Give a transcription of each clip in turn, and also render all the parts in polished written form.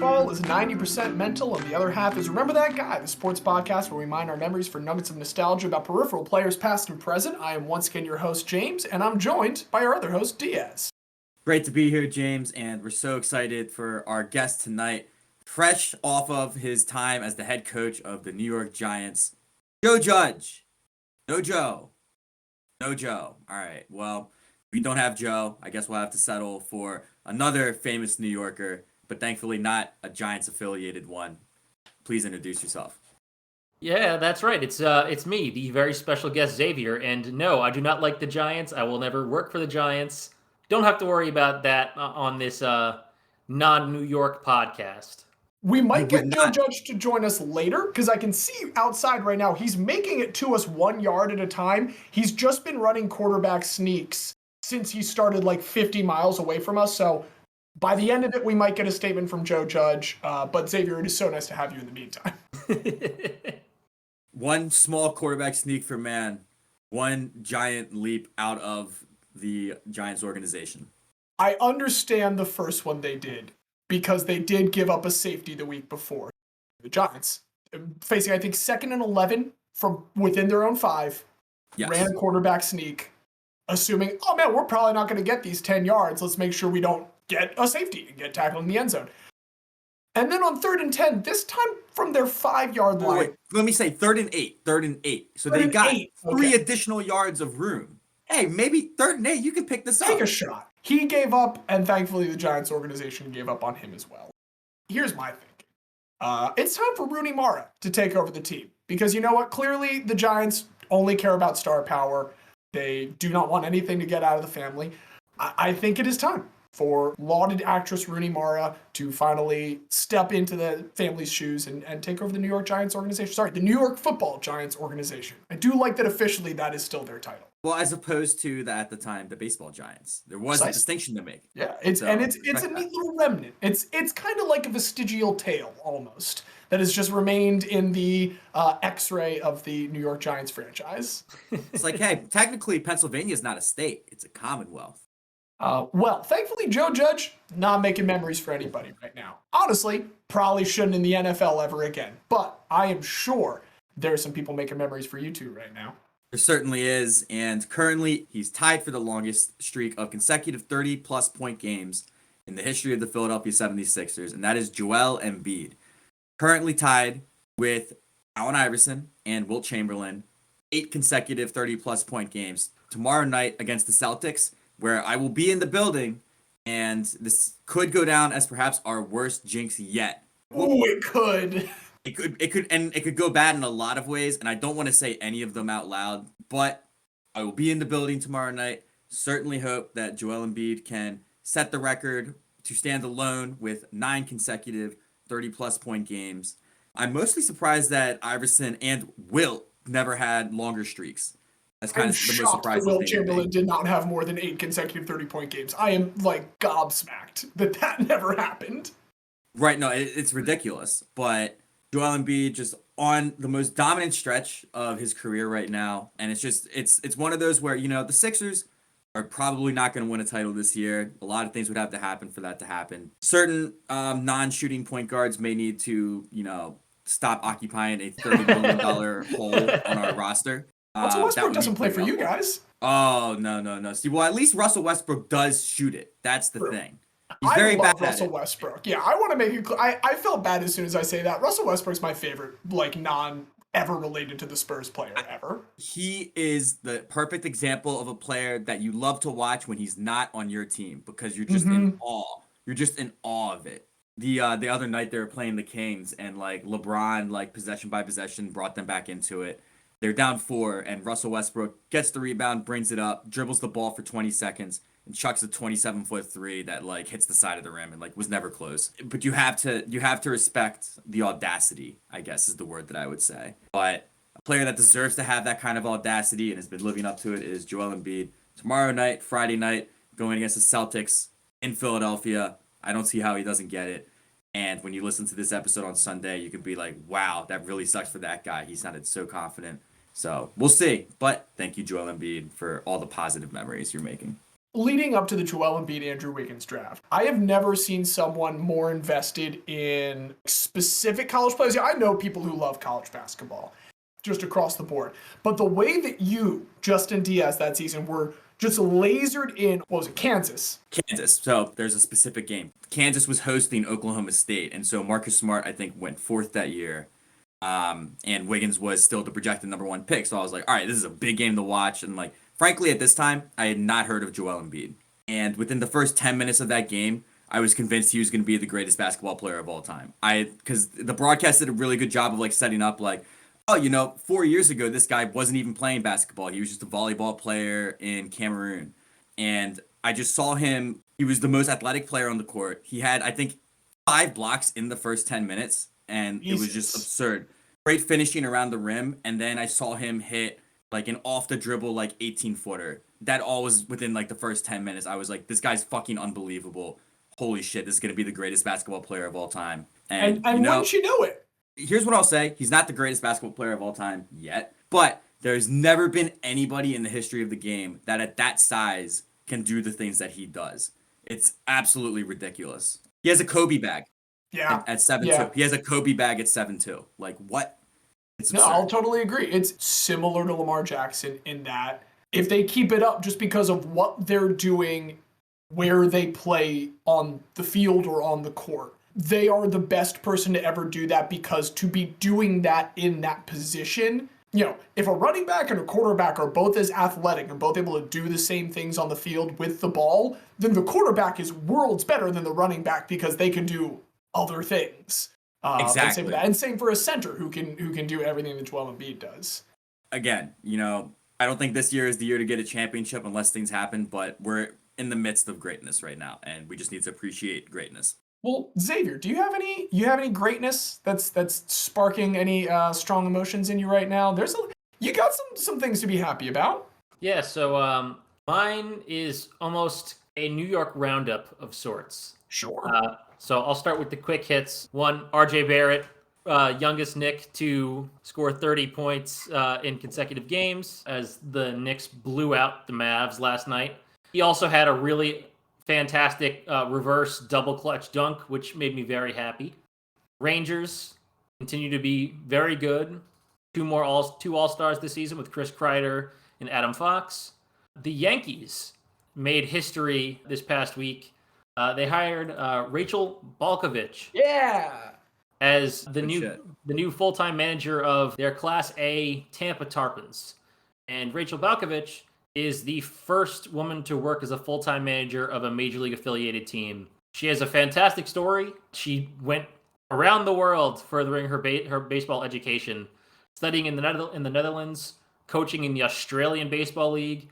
Football is 90% mental, and the other half is Remember That Guy, the sports podcast where we mine our memories for nuggets of nostalgia about peripheral players past and present. I am once again your host, James, and I'm joined by our other host, Diaz. Great to be here, James, and we're so excited for our guest tonight. Fresh off of his time as the head coach of the New York Giants, Joe Judge. No Joe. No Joe. All right, well, we don't have Joe. I guess we'll have to settle for another famous New Yorker, but thankfully not a Giants-affiliated one. Please introduce yourself. Yeah, that's right. It's me, the very special guest Xavier. And no, I do not like the Giants. I will never work for the Giants. Don't have to worry about that on this non-New York podcast. We might get Joe Judge to join us later, because I can see outside right now, he's making it to us 1 yard at a time. He's just been running quarterback sneaks since he started like 50 miles away from us, so by the end of it, we might get a statement from Joe Judge, but Xavier, it is so nice to have you in the meantime. One small quarterback sneak for man, one giant leap out of the Giants organization. I understand the first one they did, because they did give up a safety the week before. The Giants, facing, I think, 2nd and 11 from within their own 5, ran a quarterback sneak, assuming, oh man, we're probably not going to get these 10 yards. Let's make sure we don't get a safety and get tackled in the end zone. And then on 3rd and 10, this time from their 5-yard line. Wait, let me say 3rd and 8. 3rd and 8. So they got 3 additional yards of room. Hey, maybe 3rd and 8, you can pick this up. Take a shot. He gave up, and thankfully the Giants organization gave up on him as well. Here's my thinking. It's time for Rooney Mara to take over the team. Because you know what? Clearly, the Giants only care about star power. They do not want anything to get out of the family. I think it is time for lauded actress Rooney Mara to finally step into the family's shoes and take over the New York Giants organization. Sorry, the New York Football Giants organization. I do like that officially that is still their title. Well, as opposed to at the time, the baseball Giants. There was a distinction to make. Yeah, it's a neat little remnant. It's kind of like a vestigial tale, almost, that has just remained in the X-ray of the New York Giants franchise. It's like, hey, technically Pennsylvania is not a state. It's a commonwealth. Well, thankfully, Joe Judge, not making memories for anybody right now. Honestly, probably shouldn't in the NFL ever again. But I am sure there are some people making memories for you two right now. There certainly is, and currently he's tied for the longest streak of consecutive 30-plus point games in the history of the Philadelphia 76ers, and that is Joel Embiid. Currently tied with Allen Iverson and Wilt Chamberlain, 8 consecutive 30-plus point games. Tomorrow night against the Celtics, where I will be in the building, and this could go down as perhaps our worst jinx yet. Ooh, it could. It could go bad in a lot of ways, and I don't want to say any of them out loud, but I will be in the building tomorrow night. Certainly hope that Joel Embiid can set the record to stand alone with 9 consecutive 30-plus point games. I'm mostly surprised that Iverson and Wilt never had longer streaks. That's kind of the most surprising thing. Wilt Chamberlain did not have more than 8 consecutive 30-point games. I am like gobsmacked that never happened. Right, no, it's ridiculous, but Joel Embiid just on the most dominant stretch of his career right now, and it's one of those where, you know, the Sixers are probably not going to win a title this year. A lot of things would have to happen for that to happen. Certain non-shooting point guards may need to, you know, stop occupying a $30 million hole on our roster. Russell Westbrook doesn't play for you guys. Oh, no. See, well, at least Russell Westbrook does shoot it. That's the thing. He's very bad at Russell Westbrook. Yeah, I want to make it clear. I felt bad as soon as I say that. Russell Westbrook's my favorite, like, non-ever related to the Spurs player ever. He is the perfect example of a player that you love to watch when he's not on your team, because you're just in awe. You're just in awe of it. The other night they were playing the Kings, and like LeBron, like possession by possession, brought them back into it. They're down 4, and Russell Westbrook gets the rebound, brings it up, dribbles the ball for 20 seconds, and chucks a 27-foot 3 that like hits the side of the rim and like was never close. But you have to respect the audacity, I guess is the word that I would say. But a player that deserves to have that kind of audacity and has been living up to it is Joel Embiid. Tomorrow night, Friday night, going against the Celtics in Philadelphia. I don't see how he doesn't get it. And when you listen to this episode on Sunday, you can be like, wow, that really sucks for that guy. He sounded so confident. So we'll see. But thank you, Joel Embiid, for all the positive memories you're making. leading up to the Joel Embiid Andrew Wiggins draft, I have never seen someone more invested in specific college players. I know people who love college basketball just across the board, but the way that you, Justin Diaz, that season were just lasered in, what was it, Kansas? Kansas. So there's a specific game. Kansas was hosting Oklahoma State, and so Marcus Smart, I think, went fourth that year. And Wiggins was still the projected number 1 pick. So I was like, all right, this is a big game to watch. And like, frankly, at this time, I had not heard of Joel Embiid. And within the first 10 minutes of that game, I was convinced he was going to be the greatest basketball player of all time. Because the broadcast did a really good job of like setting up like, oh, 4 years ago, this guy wasn't even playing basketball. He was just a volleyball player in Cameroon. And I just saw him. He was the most athletic player on the court. He had, I think, 5 blocks in the first 10 minutes. And it was just absurd. Great finishing around the rim. And then I saw him hit like an off the dribble, like 18-footer. That all was within like the first 10 minutes. I was like, this guy's fucking unbelievable. Holy shit, this is going to be the greatest basketball player of all time. And wouldn't you know it? Here's what I'll say. He's not the greatest basketball player of all time yet. But there's never been anybody in the history of the game that at that size can do the things that he does. It's absolutely ridiculous. He has a Kobe bag. Yeah. At 7'2". Yeah. He has a Kobe bag at 7'2". Like, what? It's absurd. No, I'll totally agree. It's similar to Lamar Jackson in that if they keep it up just because of what they're doing, where they play on the field or on the court, they are the best person to ever do that, because to be doing that in that position, if a running back and a quarterback are both as athletic and both able to do the same things on the field with the ball, then the quarterback is worlds better than the running back because they can do other things. Exactly. And same for a center who can do everything that Joel Embiid does. Again, I don't think this year is the year to get a championship unless things happen, but we're in the midst of greatness right now, and we just need to appreciate greatness. Well, Xavier, do you have any greatness that's sparking any strong emotions in you right now? You got some things to be happy about. Yeah, so mine is almost a New York roundup of sorts. Sure. So I'll start with the quick hits. 1, RJ Barrett, youngest Knick to score 30 points in consecutive games as the Knicks blew out the Mavs last night. He also had a really fantastic reverse double clutch dunk, which made me very happy. Rangers continue to be very good. 2 All-Stars this season with Chris Kreider and Adam Fox. The Yankees made history this past week. They hired Rachel Balkovich. Yeah. As the new full-time manager of their Class A Tampa Tarpons. And Rachel Balkovich is the first woman to work as a full-time manager of a major league affiliated team. She has a fantastic story. She went around the world furthering her baseball education, studying in the Netherlands, coaching in the Australian Baseball League.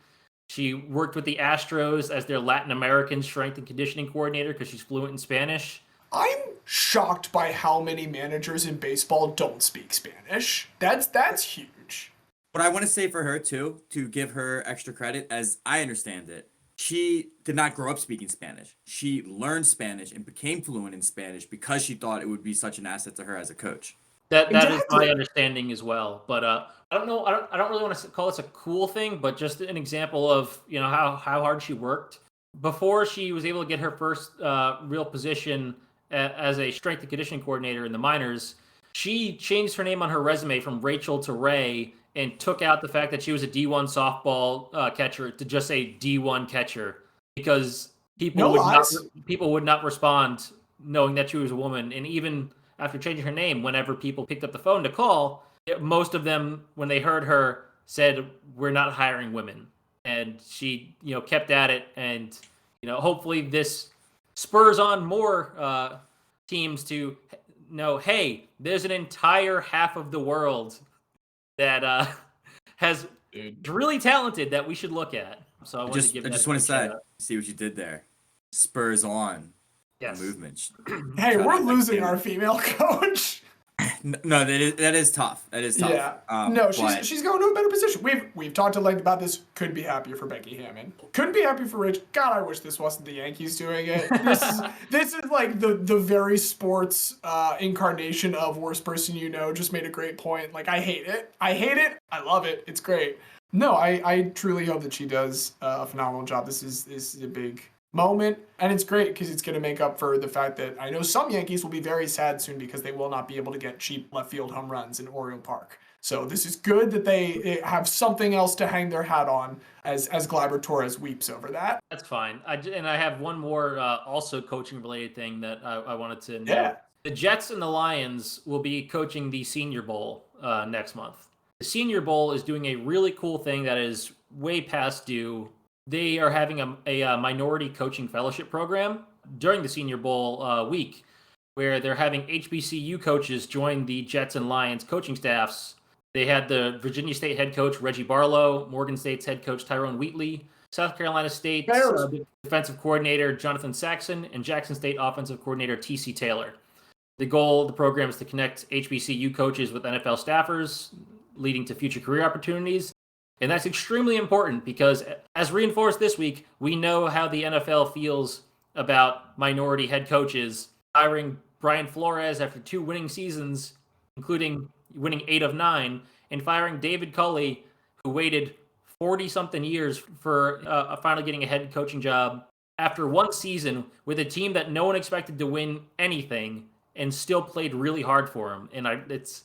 She worked with the Astros as their Latin American strength and conditioning coordinator because she's fluent in Spanish. I'm shocked by how many managers in baseball don't speak Spanish. That's huge. What I want to say for her, too, to give her extra credit, as I understand it, she did not grow up speaking Spanish. She learned Spanish and became fluent in Spanish because she thought it would be such an asset to her as a coach. That is my understanding as well. But I don't know. I don't really want to call this a cool thing, but just an example of how hard she worked. Before she was able to get her first real position as a strength and conditioning coordinator in the minors, she changed her name on her resume from Rachel to Ray and took out the fact that she was a D1 softball catcher to just say D1 catcher, because people would not respond knowing that she was a woman. And even after changing her name, whenever people picked up the phone to call, most of them, when they heard her, said, "We're not hiring women." And she, kept at it. And, hopefully this spurs on more teams to know, hey, there's an entire half of the world that has really talented that we should look at. So I just want to say, see what you did there. Spurs on. Yes. Movement. Hey, we're losing our female coach. No, that is tough. That is tough. Yeah. She's going to a better position. We've talked at length about this. Couldn't be happier for Becky Hammon. Couldn't be happier for Rich. God, I wish this wasn't the Yankees doing it. This is like the very sports incarnation of worst person you know. Just made a great point. Like, I hate it. I love it. It's great. No, I truly hope that she does a phenomenal job. This is a big moment, and it's great because it's going to make up for the fact that I know some Yankees will be very sad soon because they will not be able to get cheap left field home runs in Oriole Park. So this is good that they have something else to hang their hat on as Gleyber Torres weeps over that. That's fine. And I have one more also coaching related thing that I wanted to note. Yeah. The Jets and the Lions will be coaching the Senior Bowl next month. The Senior Bowl is doing a really cool thing that is way past due. They are having a minority coaching fellowship program during the Senior Bowl week, where they're having HBCU coaches join the Jets and Lions coaching staffs. They had the Virginia State head coach Reggie Barlow, Morgan State's head coach Tyrone Wheatley, South Carolina State's defensive coordinator Jonathan Saxon, and Jackson State offensive coordinator T.C. Taylor. The goal of the program is to connect HBCU coaches with NFL staffers, leading to future career opportunities. And that's extremely important because, as reinforced this week, we know how the NFL feels about minority head coaches. Hiring Brian Flores after 2 winning seasons, including winning 8 of 9, and firing David Culley, who waited 40-something years for finally getting a head coaching job after 1 season with a team that no one expected to win anything and still played really hard for him. And it's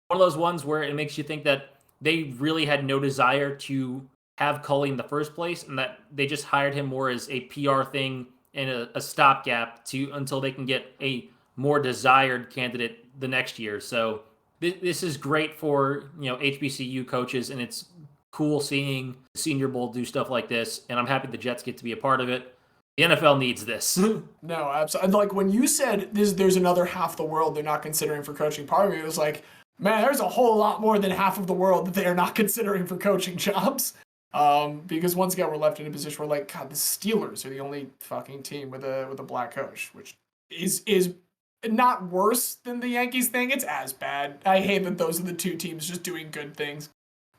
one of those ones where it makes you think that they really had no desire to have Culley in the first place, and that they just hired him more as a PR thing and a stopgap until they can get a more desired candidate the next year. So this is great for HBCU coaches, and it's cool seeing the Senior Bowl do stuff like this. And I'm happy the Jets get to be a part of it. The NFL needs this. No, absolutely. Like when you said there's another half the world they're not considering for coaching, part of me was like, man, there's a whole lot more than half of the world that they are not considering for coaching jobs. Because once again, we're left in a position where, like, God, the Steelers are the only fucking team with a black coach, which is not worse than the Yankees thing. It's as bad. I hate that those are the 2 teams just doing good things.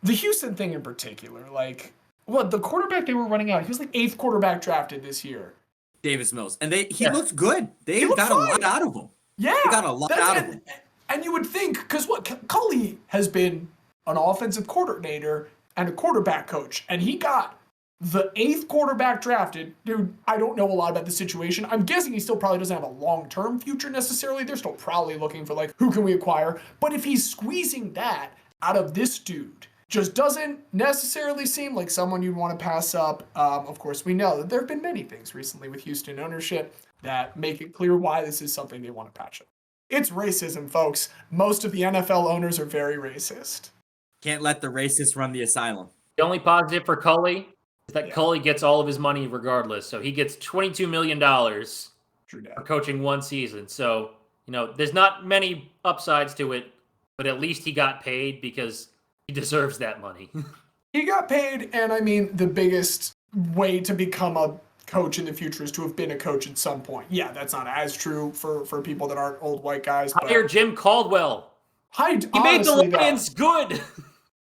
The Houston thing in particular, like, the quarterback they were running out, he was like 8th quarterback drafted this year. Davis Mills. And he looks good. They got a lot out of him. Yeah. They got a lot out of him. And you would think, because Culley has been an offensive coordinator and a quarterback coach, and he got the 8th quarterback drafted. Dude, I don't know a lot about the situation. I'm guessing he still probably doesn't have a long-term future necessarily. They're still probably looking for, like, who can we acquire? But if he's squeezing that out of this dude, just doesn't necessarily seem like someone you'd want to pass up. Of course, we know that there have been many things recently with Houston ownership that make it clear why this is something they want to patch up. It's racism, folks. Most of the NFL owners are very racist. Can't let the racists run the asylum. The only positive for Culley is that Culley gets all of his money regardless. So he gets $22 million for coaching 1 season. So, there's not many upsides to it, but at least he got paid because he deserves that money. He got paid, and I mean, the biggest way to become a coach in the future is to have been a coach at some point. Yeah, that's not as true for people that aren't old white guys. Hire Jim Caldwell. He made the Lions good.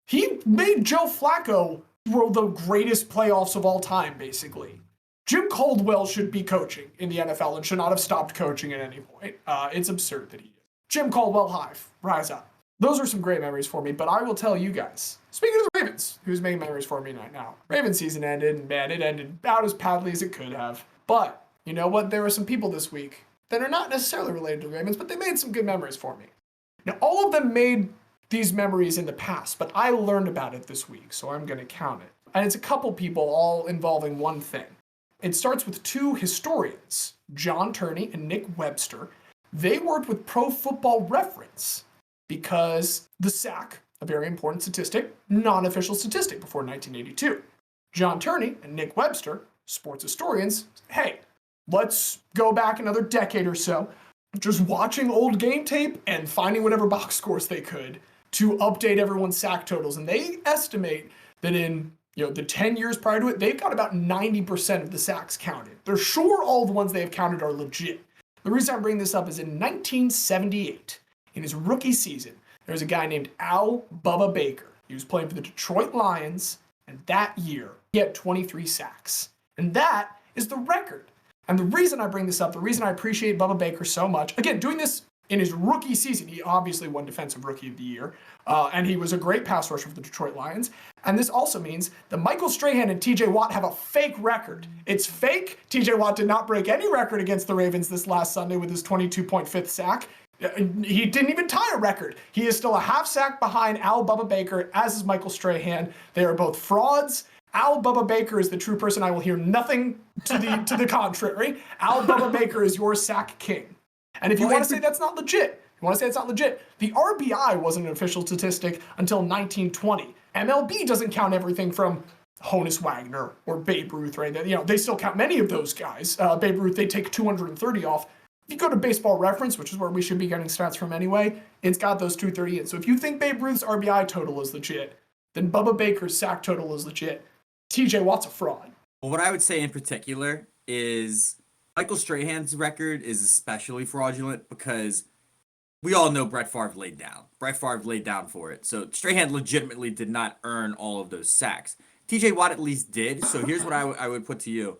He made Joe Flacco the greatest playoffs of all time, basically. Jim Caldwell should be coaching in the NFL and should not have stopped coaching at any point. It's absurd that he is. Jim Caldwell Hive, rise up. Those are some great memories for me, but I will tell you guys, speaking of the Ravens, who's making memories for me right now, Ravens season ended, and man, it ended about as badly as it could have. But, you know what, there were some people this week that are not necessarily related to the Ravens, but they made some good memories for me. Now, all of them made these memories in the past, but I learned about it this week, so I'm going to count it. And it's a couple people all involving one thing. It starts with 2 historians, John Turney and Nick Webster. They worked with Pro Football Reference because the sack, a very important statistic, non-official statistic before 1982. John Turney and Nick Webster, sports historians, hey, let's go back another decade or so, just watching old game tape and finding whatever box scores they could to update everyone's sack totals. And they estimate that in the 10 years prior to it, they've got about 90% of the sacks counted. They're sure all the ones they have counted are legit. The reason I'm bringing this up is in 1978, in his rookie season, there was a guy named Al Bubba Baker. He was playing for the Detroit Lions, and that year, he had 23 sacks. And that is the record. And the reason I bring this up, the reason I appreciate Bubba Baker so much, again, doing this in his rookie season. He obviously won Defensive Rookie of the Year, and he was a great pass rusher for the Detroit Lions. And this also means that Michael Strahan and TJ Watt have a fake record. It's fake. TJ Watt did not break any record against the Ravens this last Sunday with his 22-point fifth sack. He didn't even tie a record. He is still a half sack behind Al Bubba Baker, as is Michael Strahan. They are both frauds. Al Bubba Baker is the true person. I will hear nothing to the contrary. Al Bubba Baker is your sack king. And if you want to say that's not legit, the RBI wasn't an official statistic until 1920. MLB doesn't count everything from Honus Wagner or Babe Ruth, right? They still count many of those guys. Babe Ruth, they take 230 off. If you go to Baseball Reference, which is where we should be getting stats from anyway, it's got those 230 in. So if you think Babe Ruth's RBI total is legit, then Bubba Baker's sack total is legit. TJ Watt's a fraud. Well, what I would say in particular is Michael Strahan's record is especially fraudulent because we all know Brett Favre laid down. Brett Favre laid down for it. So Strahan legitimately did not earn all of those sacks. TJ Watt at least did. So here's what I would put to you.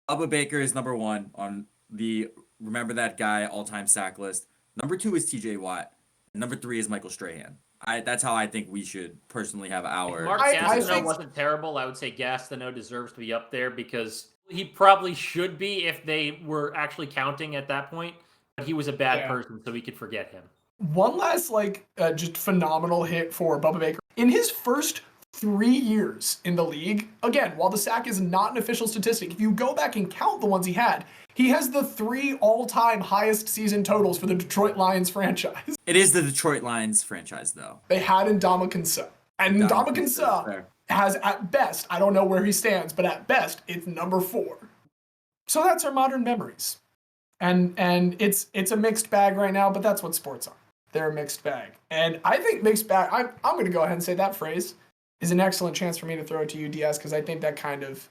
Bubba Baker is number 1 on the Remember That Guy all-time sack list. Number 2 is TJ Watt. Number 3 is Michael Strahan. That's how I think we should personally have our... If Mark Gastineau wasn't terrible, I would say Gastineau deserves to be up there because he probably should be if they were actually counting at that point. But he was a bad person, so we could forget him. One last, just phenomenal hit for Bubba Baker. In his first 3 years in the league, again, while the sack is not an official statistic, if you go back and count the ones he has the 3 all-time highest season totals for the Detroit Lions franchise. It is the Detroit Lions franchise, though. They had Ndamukong Suh. And Ndamukong Suh has, at best, I don't know where he stands, but at best, it's number 4. So that's our modern memories. And it's a mixed bag right now, but that's what sports are. They're a mixed bag. And I think mixed bag, I'm going to go ahead and say that phrase is an excellent chance for me to throw it to you, Diaz, because I think that kind of...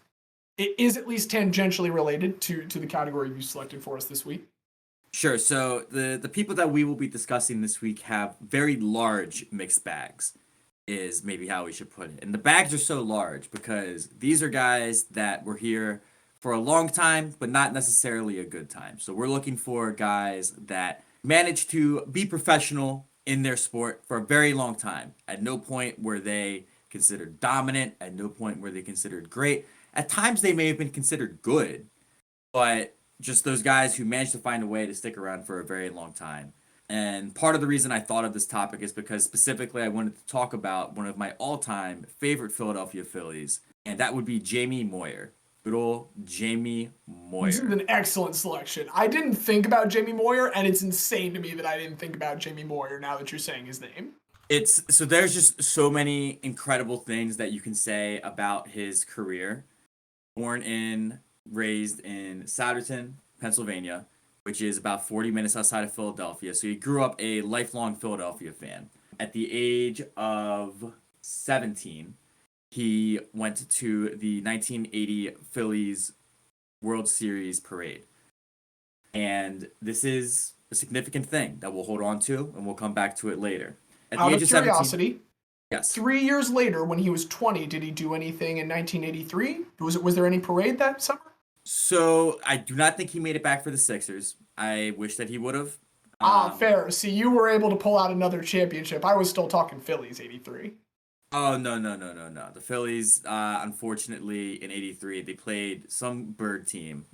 it is at least tangentially related to the category you selected for us this week. Sure. So the people that we will be discussing this week have very large mixed bags, is maybe how we should put it. And the bags are so large because these are guys that were here for a long time, but not necessarily a good time. So we're looking for guys that managed to be professional in their sport for a very long time. At no point were they considered dominant. At no point were they considered great. At times they may have been considered good, but just those guys who managed to find a way to stick around for a very long time. And part of the reason I thought of this topic is because specifically I wanted to talk about one of my all-time favorite Philadelphia Phillies, and that would be Jamie Moyer. Good old Jamie Moyer. This is an excellent selection. I didn't think about Jamie Moyer, and it's insane to me that I didn't think about Jamie Moyer now that you're saying his name. So there's just so many incredible things that you can say about his career. Born and raised in Souderton, Pennsylvania, which is about 40 minutes outside of Philadelphia. So he grew up a lifelong Philadelphia fan. At the age of 17, he went to the 1980 Phillies World Series parade. And this is a significant thing that we'll hold on to, and we'll come back to it later. At the Out age of 17, curiosity, yes. 3 years later, when he was 20, did he do anything in 1983? Was there any parade that summer? So I do not think he made it back for the Sixers. I wish that he would have. Fair. See, you were able to pull out another championship. I was still talking Phillies, 83. Oh, no. The Phillies, unfortunately, in 83, they played some bird team.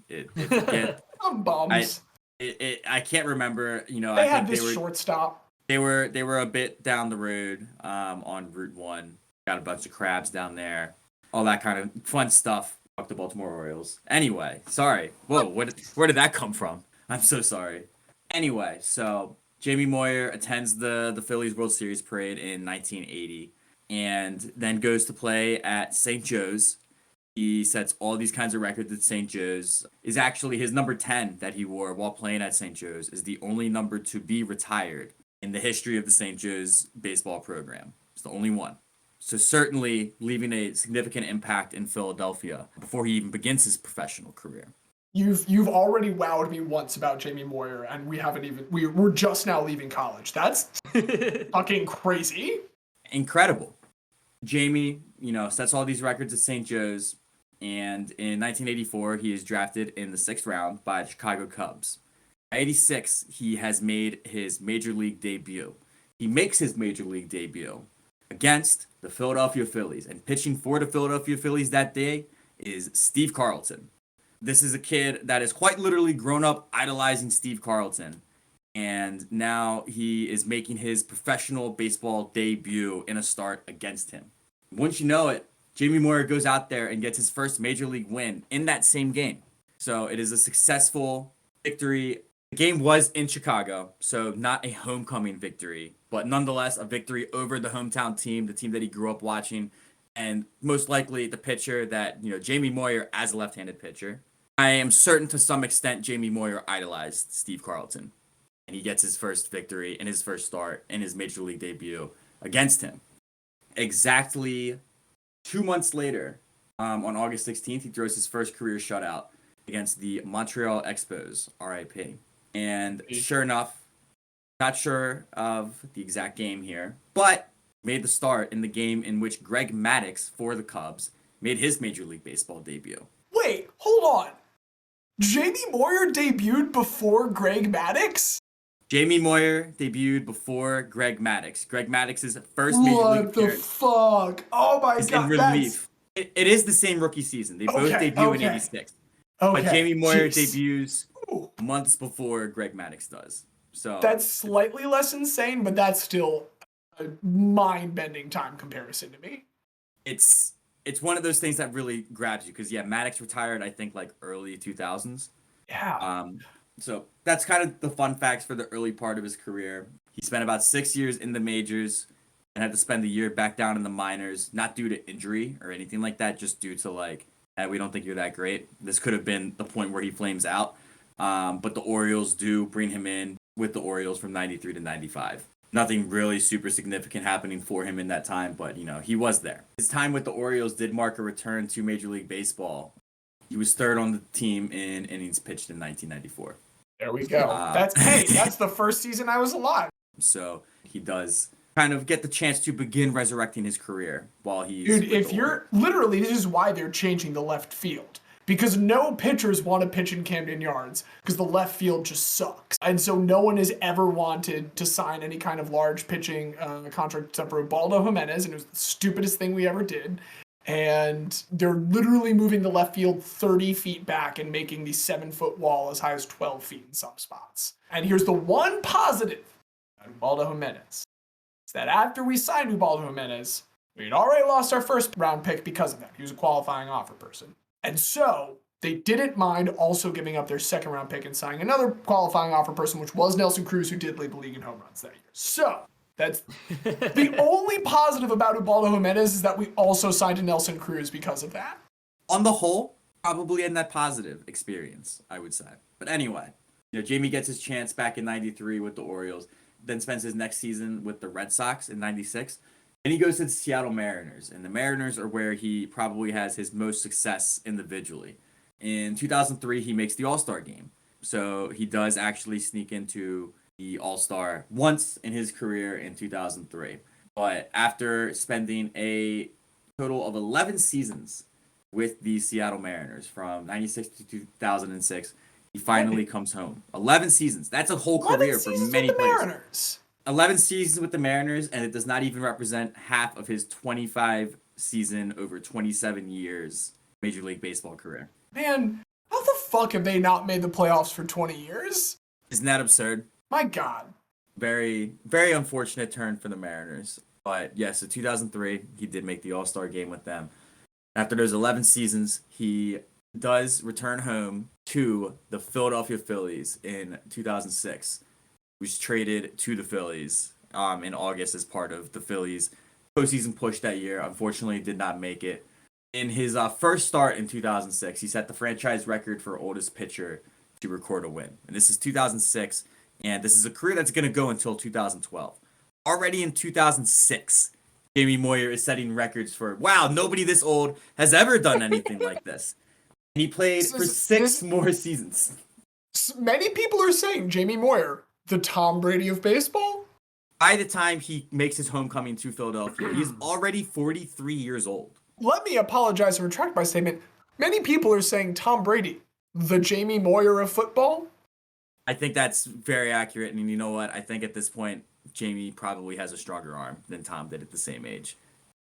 I'm bums. I can't remember. They had this shortstop. They were a bit down the road on Route 1. Got a bunch of crabs down there. All that kind of fun stuff. Fuck the Baltimore Orioles. Anyway, sorry. Whoa, where did that come from? I'm so sorry. Anyway, so Jamie Moyer attends the Phillies World Series parade in 1980 and then goes to play at St. Joe's. He sets all these kinds of records at St. Joe's. Is actually his number 10 that he wore while playing at St. Joe's is the only number to be retired in the history of the St. Joe's baseball program. It's the only one. So certainly leaving a significant impact in Philadelphia before he even begins his professional career. You've already wowed me once about Jamie Moyer, and we're just now leaving college. That's fucking crazy. Incredible. Jamie, sets all these records at St. Joe's, and in 1984 he is drafted in the 6th round by the Chicago Cubs. By 86, he has made his major league debut. He makes his major league debut against the Philadelphia Phillies. And pitching for the Philadelphia Phillies that day is Steve Carlton. This is a kid that has quite literally grown up idolizing Steve Carlton. And now he is making his professional baseball debut in a start against him. Once you know it, Jamie Moyer goes out there and gets his first major league win in that same game. So it is a successful victory. The game was in Chicago, so not a homecoming victory, but nonetheless a victory over the hometown team, the team that he grew up watching, and most likely the pitcher that, Jamie Moyer as a left-handed pitcher. I am certain to some extent Jamie Moyer idolized Steve Carlton, and he gets his first victory in his first start in his major league debut against him. Exactly 2 months later, on August 16th, he throws his first career shutout against the Montreal Expos, RIP. And sure enough, not sure of the exact game here, but made the start in the game in which Greg Maddux for the Cubs made his Major League Baseball debut. Wait, hold on. Jamie Moyer debuted before Greg Maddux? Jamie Moyer debuted before Greg Maddux. Greg Maddux's first Major League appearance. What the fuck? Oh my God. In relief. It is the same rookie season. They both debut in 86. But Jamie Moyer debuts months before Greg Maddux does. So that's slightly less insane, but that's still a mind-bending time comparison to me. It's one of those things that really grabs you because Maddux retired, I think, like early 2000s. Yeah. So that's kind of the fun facts for the early part of his career. He spent about 6 years in the majors and had to spend a year back down in the minors, not due to injury or anything like that, just due to we don't think you're that great. This could have been the point where he flames out. But the Orioles do bring him in with the Orioles from 93 to 95. Nothing really super significant happening for him in that time, but, he was there. His time with the Orioles did mark a return to Major League Baseball. He was third on the team in innings pitched in 1994. There we go. That's the first season I was alive. So he does kind of get the chance to begin resurrecting his career while he's... Dude, this is why they're changing the left field. Because no pitchers want to pitch in Camden Yards because the left field just sucks. And so no one has ever wanted to sign any kind of large pitching contract except for Ubaldo Jimenez, and it was the stupidest thing we ever did. And they're literally moving the left field 30 feet back and making the 7-foot wall as high as 12 feet in some spots. And here's the one positive about Ubaldo Jimenez. It's that after we signed Ubaldo Jimenez, we had already lost our first round pick because of that. He was a qualifying offer person. And so they didn't mind also giving up their second round pick and signing another qualifying offer person, which was Nelson Cruz, who did lead the league in home runs that year. So that's the only positive about Ubaldo Jimenez is that we also signed a Nelson Cruz because of that. On the whole, probably in that positive experience, I would say. But anyway, Jamie gets his chance back in 93 with the Orioles, then spends his next season with the Red Sox in 96. And he goes to the Seattle Mariners, and the Mariners are where he probably has his most success individually. In 2003, he makes the All-Star game. So he does actually sneak into the All-Star once in his career in 2003. But after spending a total of 11 seasons with the Seattle Mariners from 96 to 2006, he finally comes home. 11 seasons. That's a whole career for many players. Mariners. 11 seasons with the Mariners, and it does not even represent half of his 25 season over 27 years Major League Baseball career. Man, how the fuck have they not made the playoffs for 20 years? Isn't that absurd? My God. Very, very unfortunate turn for the Mariners. But yes, in 2003, he did make the All-Star game with them. After those 11 seasons, he does return home to the Philadelphia Phillies in 2006. Was traded to the Phillies in August as part of the Phillies' postseason push that year. Unfortunately, did not make it. In his first start in 2006, he set the franchise record for oldest pitcher to record a win. And this is 2006, and this is a career that's going to go until 2012. Already in 2006, Jamie Moyer is setting records for, wow, nobody this old has ever done anything like this. And he played for six more seasons. Many people are saying Jamie Moyer, the Tom Brady of baseball? By the time he makes his homecoming to Philadelphia, he's already 43 years old. Let me apologize and retract my statement. Many people are saying Tom Brady, the Jamie Moyer of football? I think that's very accurate. And you know what? I think at this point, Jamie probably has a stronger arm than Tom did at the same age.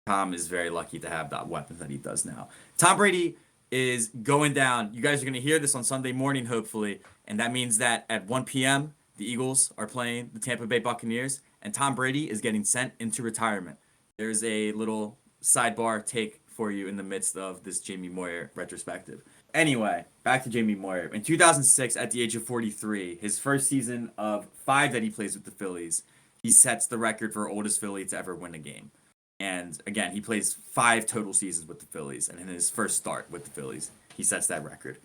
Tom is very lucky to have that weapon that he does now. Tom Brady is going down. You guys are going to hear this on Sunday morning, hopefully. And that means that at 1 p.m., the Eagles are playing the Tampa Bay Buccaneers, and Tom Brady is getting sent into retirement. There's a little sidebar take for you in the midst of this Jamie Moyer retrospective. Anyway, back to Jamie Moyer. In 2006, at the age of 43, his first season of 5 that he plays with the Phillies, he sets the record for oldest Philly to ever win a game. And again, he plays 5 total seasons with the Phillies, and in his first start with the Phillies, he sets that record.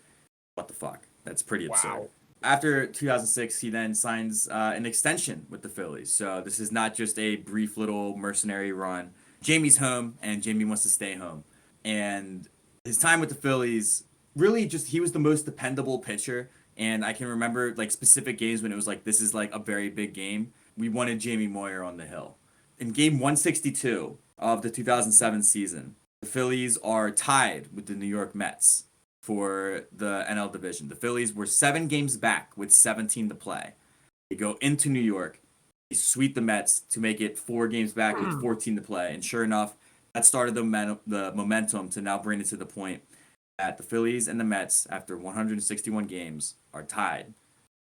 What the fuck? That's pretty absurd. Wow. After 2006, he then signs an extension with the Phillies. So this is not just a brief little mercenary run. Jamie's home, and Jamie wants to stay home. And his time with the Phillies, really just, he was the most dependable pitcher. And I can remember like specific games when it was like, this is like a very big game. We wanted Jamie Moyer on the hill. In game 162 of the 2007 season, the Phillies are tied with the New York Mets for the NL division. The Phillies were 7 games back with 17 to play. They go into New York, they sweep the Mets to make it 4 games back with 14 to play. And sure enough, that started the momentum to now bring it to the point that the Phillies and the Mets, after 161 games, are tied.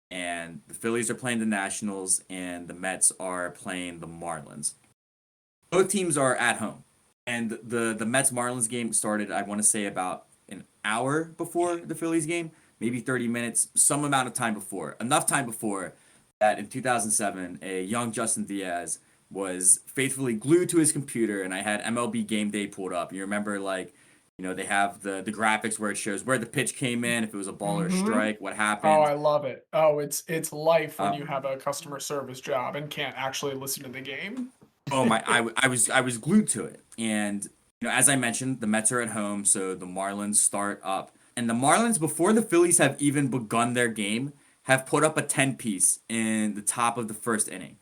And the Phillies are playing the Nationals, and the Mets are playing the Marlins. Both teams are at home. And the Mets-Marlins game started, I want to say, about an hour before the Phillies game, maybe 30 minutes, some amount of time before. Enough time before that in 2007, a young Justin Diaz was faithfully glued to his computer, and I had MLB Game Day pulled up. You remember, like, you know, they have the graphics where it shows where the pitch came in, if it was a ball or a strike, what happened. Oh, I love it. Oh, it's life when you have a customer service job and can't actually listen to the game. Oh my, I was glued to it. And you know, as I mentioned, the Mets are at home, so the Marlins start up. And the Marlins, before the Phillies have even begun their game, have put up a 10-piece in the top of the first inning.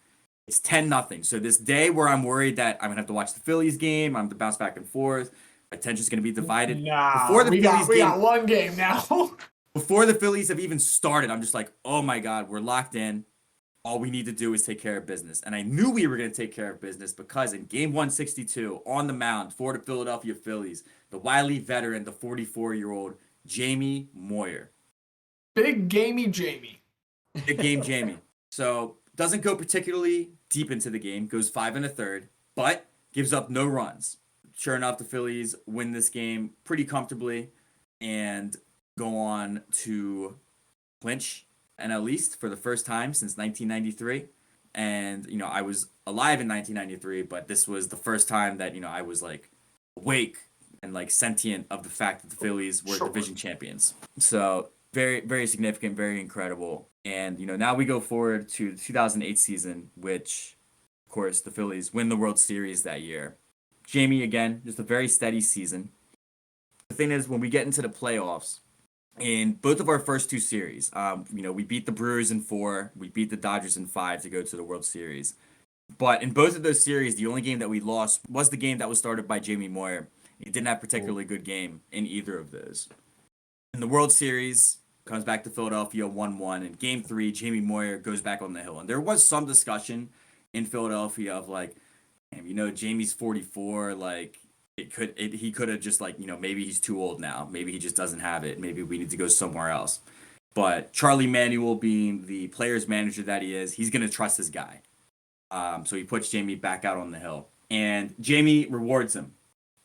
It's 10-0. So this day where I'm worried that I'm gonna have to watch the Phillies game, I'm gonna bounce back and forth, my attention's gonna be divided. Nah, Before the we Phillies got one game now. before the Phillies have even started, I'm just like, oh my God, we're locked in. All we need to do is take care of business. And I knew we were going to take care of business because in game 162, on the mound for the Philadelphia Phillies, the wily veteran, the 44-year-old Jamie Moyer. Big gamey Jamie. Big game Jamie. So doesn't go particularly deep into the game, goes 5 1/3, but gives up no runs. Sure enough, the Phillies win this game pretty comfortably and go on to clinch NL East for the first time since 1993. And, you know, I was alive in 1993, but this was the first time that, you know, I was like awake and like sentient of the fact that the Phillies were division champions. So very, very significant, very incredible. And, you know, now we go forward to the 2008 season, which, of course, the Phillies win the World Series that year. Jamie, again, just a very steady season. The thing is, when we get into the playoffs, in both of our first 2 series, you know, we beat the Brewers in 4, we beat the Dodgers in 5 to go to the World Series. But in both of those series, the only game that we lost was the game that was started by Jamie Moyer. He didn't have a particularly good game in either of those. In the World Series, comes back to Philadelphia 1-1. In Game 3, Jamie Moyer goes back on the hill. And there was some discussion in Philadelphia of like, you know, Jamie's 44, like, he could have just like, you know, maybe he's too old now. Maybe he just doesn't have it. Maybe we need to go somewhere else. But Charlie Manuel, being the player's manager that he is, he's going to trust his guy. So he puts Jamie back out on the hill. And Jamie rewards him.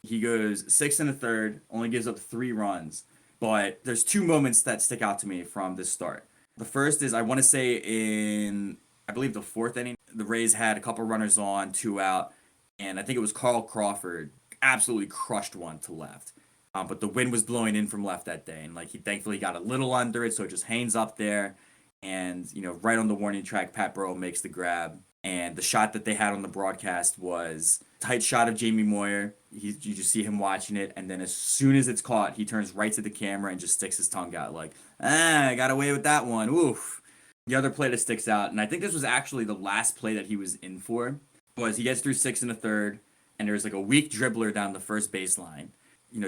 He goes 6 1/3, only gives up 3 runs. But there's 2 moments that stick out to me from this start. The first is, I want to say in, I believe the 4th inning, the Rays had a couple runners on, 2 out. And I think it was Carl Crawford absolutely crushed one to left. But the wind was blowing in from left that day. And like he thankfully got a little under it, so it just hangs up there. And, you know, right on the warning track, Pat Burrell makes the grab. And the shot that they had on the broadcast was a tight shot of Jamie Moyer. You just see him watching it. And then as soon as it's caught, he turns right to the camera and just sticks his tongue out like, I got away with that one. Oof. The other play that sticks out, and I think this was actually the last play that he was in for, was he gets through 6 1/3, and there's like a weak dribbler down the first baseline.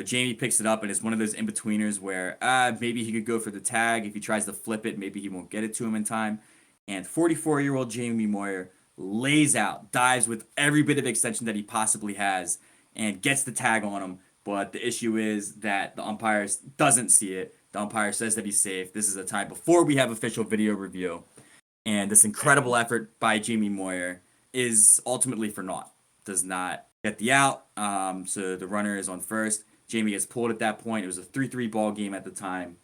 Jamie picks it up, and it's one of those in-betweeners where maybe he could go for the tag. If he tries to flip it, maybe he won't get it to him in time. And 44-year-old Jamie Moyer lays out, dives with every bit of extension that he possibly has, and gets the tag on him. But the issue is that the umpire doesn't see it. The umpire says that he's safe. This is a time before we have official video review. And this incredible effort by Jamie Moyer is ultimately for naught. Does not get the out. So the runner is on first. Jamie gets pulled at that point. It was a 3-3 ball game at the time.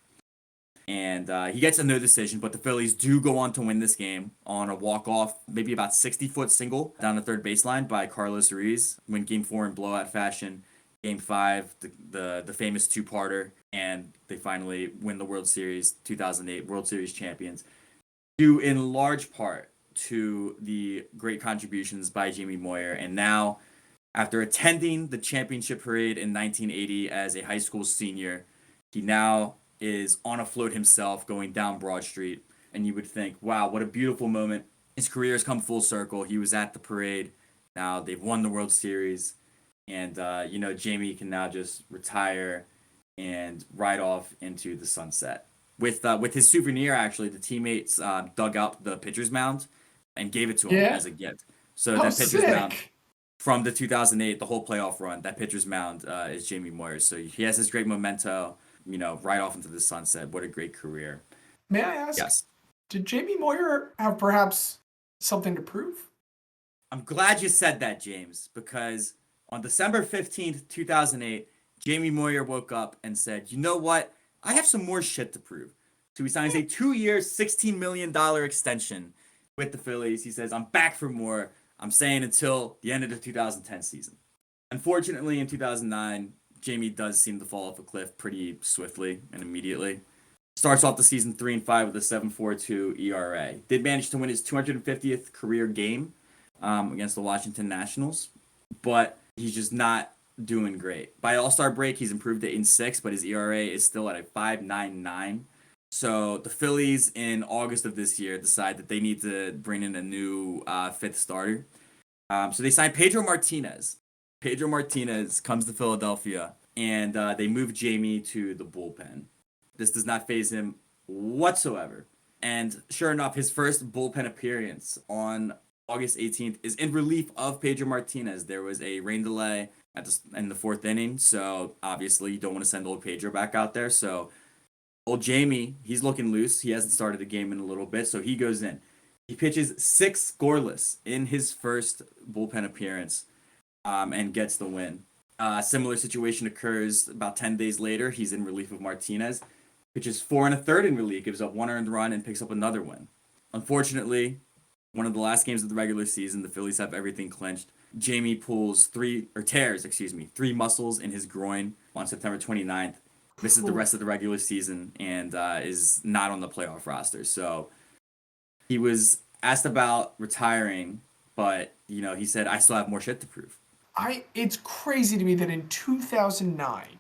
And he gets a no decision, but the Phillies do go on to win this game on a walk-off, maybe about 60-foot single down the third baseline by Carlos Ruiz. Win Game 4 in blowout fashion. Game 5, the famous two-parter, and they finally win the World Series, 2008 World Series champions. Due in large part to the great contributions by Jamie Moyer. And now, after attending the championship parade in 1980 as a high school senior, he now is on a float himself going down Broad Street. And you would think, wow, what a beautiful moment. His career has come full circle. He was at the parade. Now they've won the World Series. And, Jamie can now just retire and ride off into the sunset. With his souvenir, actually, the teammates dug up the pitcher's mound and gave it to him as a gift. So that pitcher's mound from the 2008, the whole playoff run, that pitcher's mound is Jamie Moyer. So he has this great memento, right off into the sunset. What a great career. May I ask? Yes. Did Jamie Moyer have perhaps something to prove? I'm glad you said that, James, because on December 15th, 2008, Jamie Moyer woke up and said, you know what? I have some more shit to prove. So he signs a 2-year, $16 million extension with the Phillies. He says, I'm back for more. I'm staying until the end of the 2010 season. Unfortunately, in 2009, Jamie does seem to fall off a cliff pretty swiftly and immediately. Starts off the season 3-5 with a 7.42 ERA. Did manage to win his 250th career game against the Washington Nationals, but he's just not doing great. By All-Star break, he's improved to 8-6, but his ERA is still at a 5.99. So the Phillies in August of this year decide that they need to bring in a new fifth starter. So they signed Pedro Martinez. Pedro Martinez comes to Philadelphia, and they move Jamie to the bullpen. This does not faze him whatsoever. And sure enough, his first bullpen appearance on August 18th is in relief of Pedro Martinez. There was a rain delay in the fourth inning, so obviously you don't want to send old Pedro back out there. So old Jamie, he's looking loose. He hasn't started a game in a little bit, so he goes in. He pitches 6 scoreless in his first bullpen appearance and gets the win. Similar situation occurs about 10 days later. He's in relief of Martinez. Pitches 4 1/3 in relief, gives up 1 earned run, and picks up another win. Unfortunately, one of the last games of the regular season, the Phillies have everything clinched. Jamie tears 3 muscles in his groin on September 29th. Misses the rest of the regular season and is not on the playoff roster. So he was asked about retiring, but he said, I still have more shit to prove. It's crazy to me that in 2009,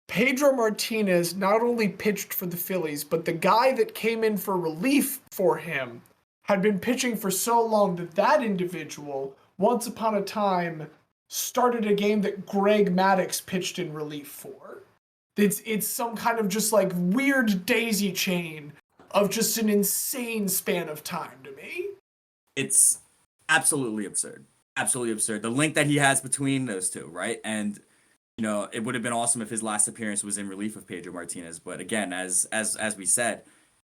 Pedro Martinez not only pitched for the Phillies, but the guy that came in for relief for him had been pitching for so long that individual, once upon a time, started a game that Greg Maddux pitched in relief for. It's some kind of just like weird daisy chain of just an insane span of time to me. It's absolutely absurd. Absolutely absurd. The link that he has between those two, right? And it would have been awesome if his last appearance was in relief of Pedro Martinez. But again, as we said,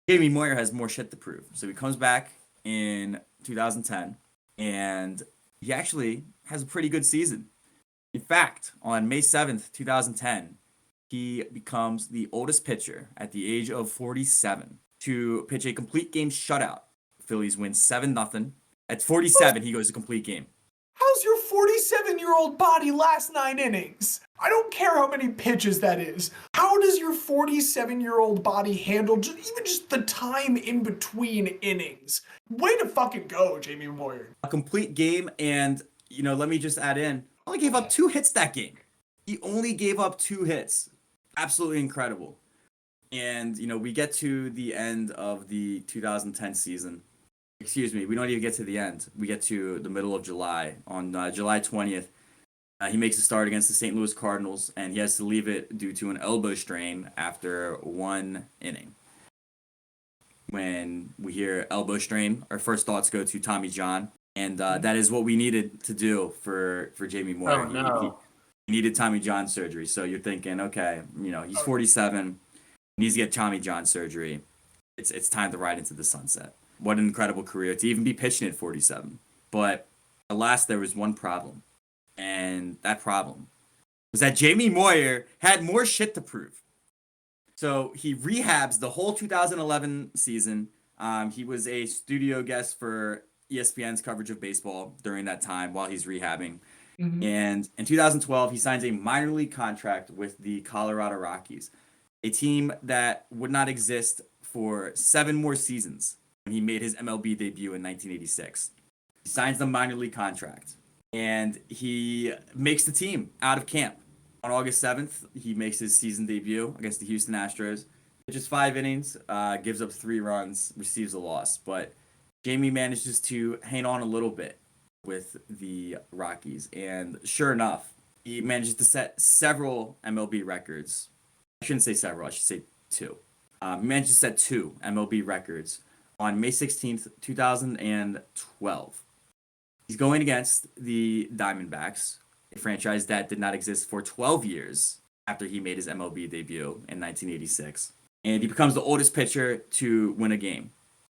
Jamie Moyer has more shit to prove. So he comes back in 2010, and he actually has a pretty good season. In fact, on May 7th, 2010, he becomes the oldest pitcher at the age of 47 to pitch a complete game shutout. Phillies win 7-0. At 47, he goes a complete game. How's your 47-year-old body last 9 innings? I don't care how many pitches that is. How does your 47-year-old body handle even just the time in between innings? Way to fucking go, Jamie Moyer. A complete game, and, let me just add in, only gave up 2 hits that game. He only gave up 2 hits. Absolutely incredible. And, we get to the end of the 2010 season. Excuse me, we don't even get to the end. We get to the middle of July. On July 20th, He makes a start against the St. Louis Cardinals, and he has to leave it due to an elbow strain after 1 inning. When we hear elbow strain, our first thoughts go to Tommy John, and that is what we needed to do for Jamie Moyer. Oh no. He needed Tommy John surgery. So you're thinking, okay, he's 47, he needs to get Tommy John surgery. It's time to ride into the sunset. What an incredible career to even be pitching at 47. But alas, there was one problem. And that problem was that Jamie Moyer had more shit to prove. So he rehabs the whole 2011 season. He was a studio guest for ESPN's coverage of baseball during that time while he's rehabbing. Mhm. And in 2012, he signs a minor league contract with the Colorado Rockies, a team that would not exist for 7 more seasons when he made his MLB debut in 1986. He signs the minor league contract, and he makes the team out of camp. On August 7th, he makes his season debut against the Houston Astros. Pitches 5 innings, gives up 3 runs, receives a loss. But Jamie manages to hang on a little bit with the Rockies. And sure enough, he manages to set several MLB records. I shouldn't say several, I should say 2. He managed to set 2 MLB records on May 16th, 2012. He's going against the Diamondbacks, a franchise that did not exist for 12 years after he made his MLB debut in 1986. And he becomes the oldest pitcher to win a game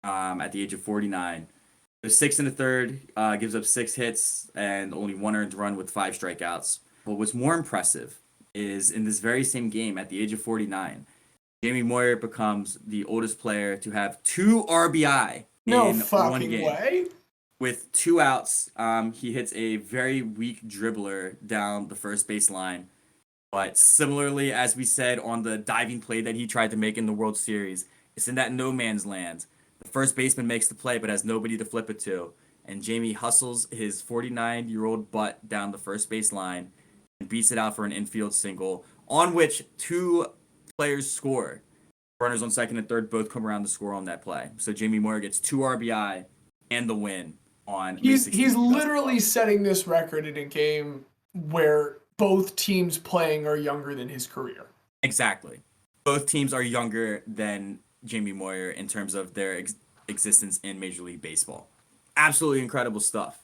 at the age of 49. Goes 6 1/3, gives up 6 hits and only 1 earned run with 5 strikeouts. But what's more impressive is in this very same game at the age of 49, Jamie Moyer becomes the oldest player to have 2 RBI No in one fucking game. way. With 2 outs, he hits a very weak dribbler down the first base line. But similarly, as we said on the diving play that he tried to make in the World Series, it's in that no man's land. The first baseman makes the play but has nobody to flip it to. And Jamie hustles his 49-year-old butt down the first base line and beats it out for an infield single, on which 2 players score. Runners on second and third both come around to score on that play. So Jamie Moyer gets 2 RBI and the win on May 16th, He's 2012. literally setting this record in a game where both teams playing are younger than his career. Exactly. Both teams are younger than Jamie Moyer in terms of their existence in Major League Baseball. Absolutely incredible stuff.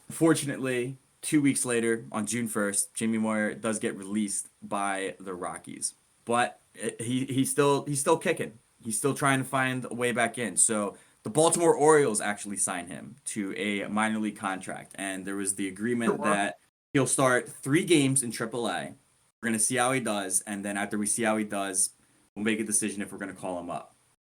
Unfortunately, 2 weeks later, on June 1st, Jamie Moyer does get released by the Rockies. But he's still kicking. He's still trying to find a way back in. So the Baltimore Orioles actually signed him to a minor league contract. And there was the agreement that he'll start 3 games in AAA. We're going to see how he does. And then after we see how he does, we'll make a decision if we're going to call him up.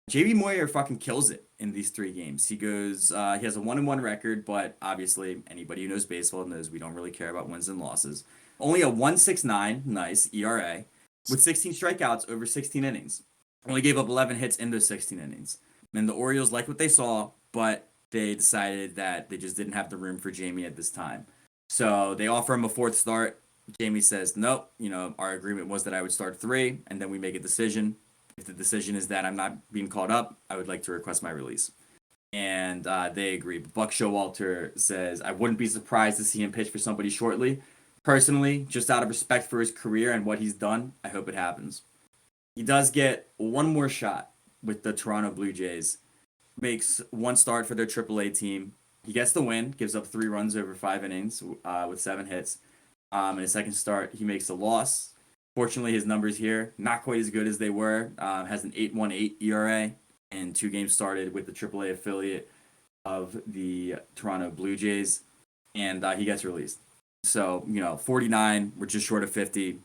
Jamie Moyer fucking kills it in these 3 games. He goes, he has a 1-1 record, but obviously anybody who knows baseball knows we don't really care about wins and losses. Only a 1.69, nice, ERA, with 16 strikeouts over 16 innings. Only gave up 11 hits in those 16 innings. And the Orioles liked what they saw, but they decided that they just didn't have the room for Jamie at this time. So they offer him a 4th start. Jamie says, nope, our agreement was that I would start 3, and then we make a decision. If the decision is that I'm not being called up, I would like to request my release. And they agree. But Buck Showalter says, I wouldn't be surprised to see him pitch for somebody shortly. Personally, just out of respect for his career and what he's done, I hope it happens. He does get one more shot with the Toronto Blue Jays. Makes 1 start for their AAA team. He gets the win, gives up 3 runs over 5 innings with 7 hits. In his second start, he makes a loss. Fortunately, his numbers here, not quite as good as they were. Has an 8.18 ERA and 2 games started with the AAA affiliate of the Toronto Blue Jays. And he gets released. So, 49, we're just short of 50.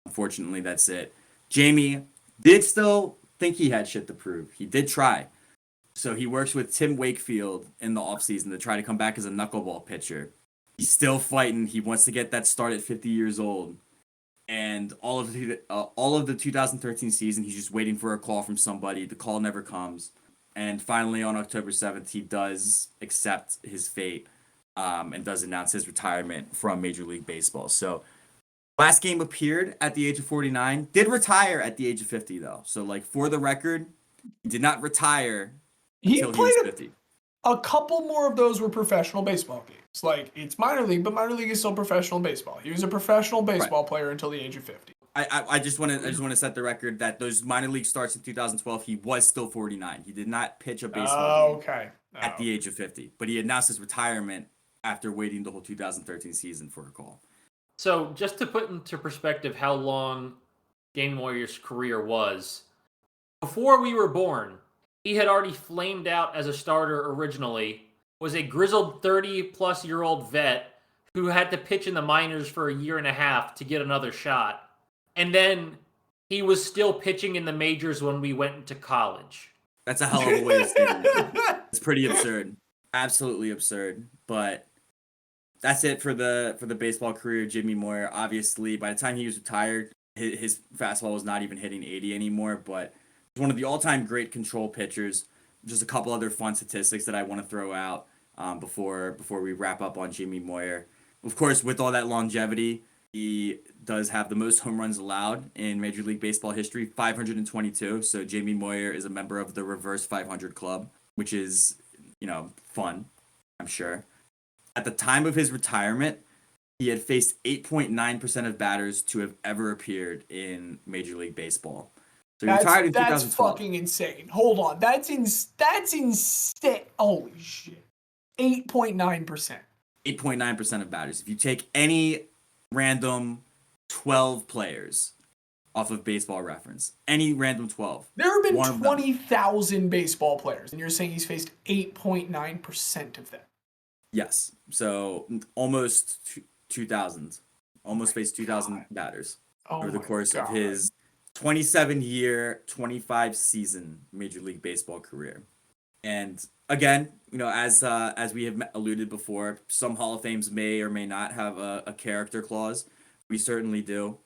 Unfortunately, that's it. Jamie did still think he had shit to prove. He did try. So he works with Tim Wakefield in the offseason to try to come back as a knuckleball pitcher. He's still fighting. He wants to get that start at 50 years old. And all of the 2013 season, he's just waiting for a call from somebody. The call never comes. And finally, on October 7th, he does accept his fate and does announce his retirement from Major League Baseball. So last game appeared at the age of 49. Did retire at the age of 50, though. So, for the record, he did not retire until he was 50. a couple more of those were professional baseball games. Like, it's minor league, but minor league is still professional baseball. He was a professional baseball player until the age of 50. I just want to set the record that those minor league starts in 2012, he was still 49. He did not pitch a baseball game at the age of 50, but he announced his retirement after waiting the whole 2013 season for a call. So just to put into perspective how long Jamie Moyer's career was, before we were born, he had already flamed out as a starter originally, was a grizzled 30-plus-year-old vet who had to pitch in the minors for a year and a half to get another shot. And then he was still pitching in the majors when we went into college. That's a hell of a way to say it. It's pretty absurd. Absolutely absurd. But that's it for the baseball career of Jimmy Moyer. Obviously, by the time he was retired, his fastball was not even hitting 80 anymore, but he's one of the all-time great control pitchers. Just a couple other fun statistics that I want to throw out before we wrap up on Jimmy Moyer. Of course, with all that longevity, he does have the most home runs allowed in Major League Baseball history, 522. So Jamie Moyer is a member of the reverse 500 club, which is, fun, I'm sure. At the time of his retirement, he had faced 8.9% of batters to have ever appeared in Major League Baseball. So he retired in 2012. That's fucking insane. Hold on. That's insane. Holy shit. 8.9%. 8.9% of batters. If you take any random 12 players off of Baseball Reference, any random 12. There have been 20,000 baseball players, and you're saying he's faced 8.9% of them. Yes. So almost 2,000. Almost faced 2,000 batters over the course of his 27-year, 25-season Major League Baseball career. And again, as we have alluded before, some Hall of Fames may or may not have a character clause. We certainly do.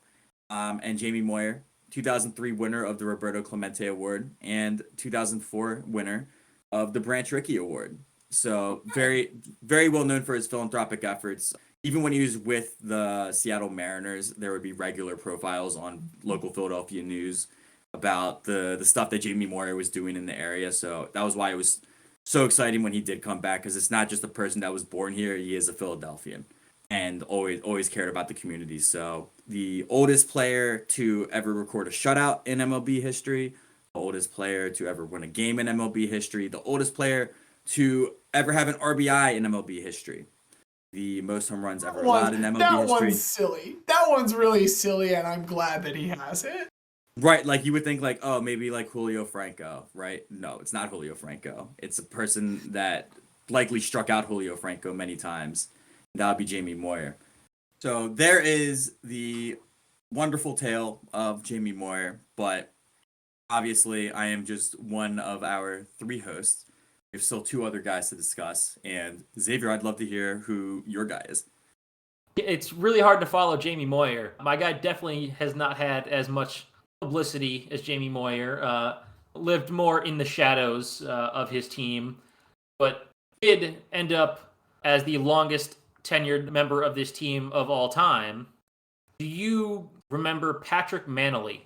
And Jamie Moyer, 2003 winner of the Roberto Clemente Award and 2004 winner of the Branch Rickey Award. So very, very well known for his philanthropic efforts. Even when he was with the Seattle Mariners, there would be regular profiles on local Philadelphia news about the stuff that Jamie Moyer was doing in the area. So that was why it was so exciting when he did come back, because it's not just a person that was born here. He is a Philadelphian and always cared about the community. So the oldest player to ever record a shutout in MLB history, the oldest player to ever win a game in MLB history, the oldest player to ever have an RBI in MLB history, the most home runs ever allowed in MLB history. That one's silly. That one's really silly, and I'm glad that he has it. Right, like you would think maybe like Julio Franco, right? No, it's not Julio Franco. It's a person that likely struck out Julio Franco many times. That would be Jamie Moyer. So there is the wonderful tale of Jamie Moyer, but obviously I am just one of our 3 hosts. We have still 2 other guys to discuss, and Xavier, I'd love to hear who your guy is. It's really hard to follow Jamie Moyer. My guy definitely has not had as much publicity as Jamie Moyer, lived more in the shadows of his team, but did end up as the longest tenured member of this team of all time. Do you remember Patrick Mannelly?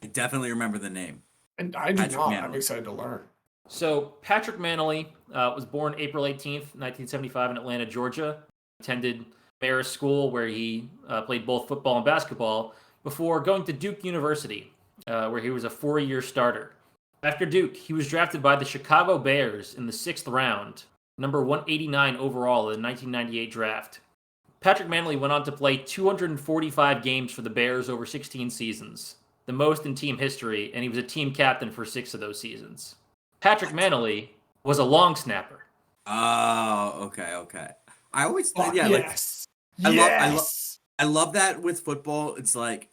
I definitely remember the name. And I do not. I'm excited to learn. So Patrick Mannelly was born April 18th, 1975 in Atlanta, Georgia. Attended Marist School, where he played both football and basketball, before going to Duke University, where he was a 4-year starter. After Duke, he was drafted by the Chicago Bears in the 6th round, number 189 overall in the 1998 draft. Patrick Mannelly went on to play 245 games for the Bears over 16 seasons, the most in team history, and he was a team captain for 6 of those seasons. Patrick Mannelly was a long snapper. Oh, okay. I always thought, yes. I love that with football. It's like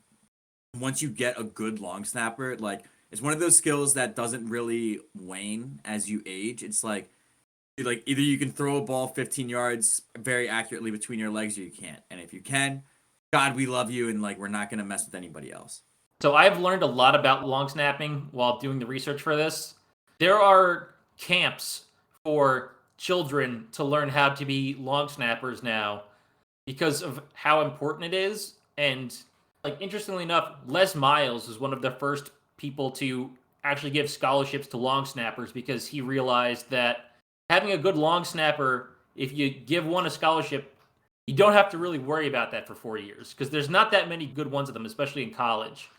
once you get a good long snapper, like it's one of those skills that doesn't really wane as you age. It's like either you can throw a ball 15 yards very accurately between your legs, or you can't. And if you can, God, we love you, and like we're not gonna mess with anybody else. So I've learned a lot about long snapping while doing the research for this. There are camps for children to learn how to be long snappers now because of how important it is. And like interestingly enough, Les Miles is one of the first people to actually give scholarships to long snappers because he realized that having a good long snapper, if you give one a scholarship, you don't have to really worry about that for 4 years because there's not that many good ones of them, especially in college.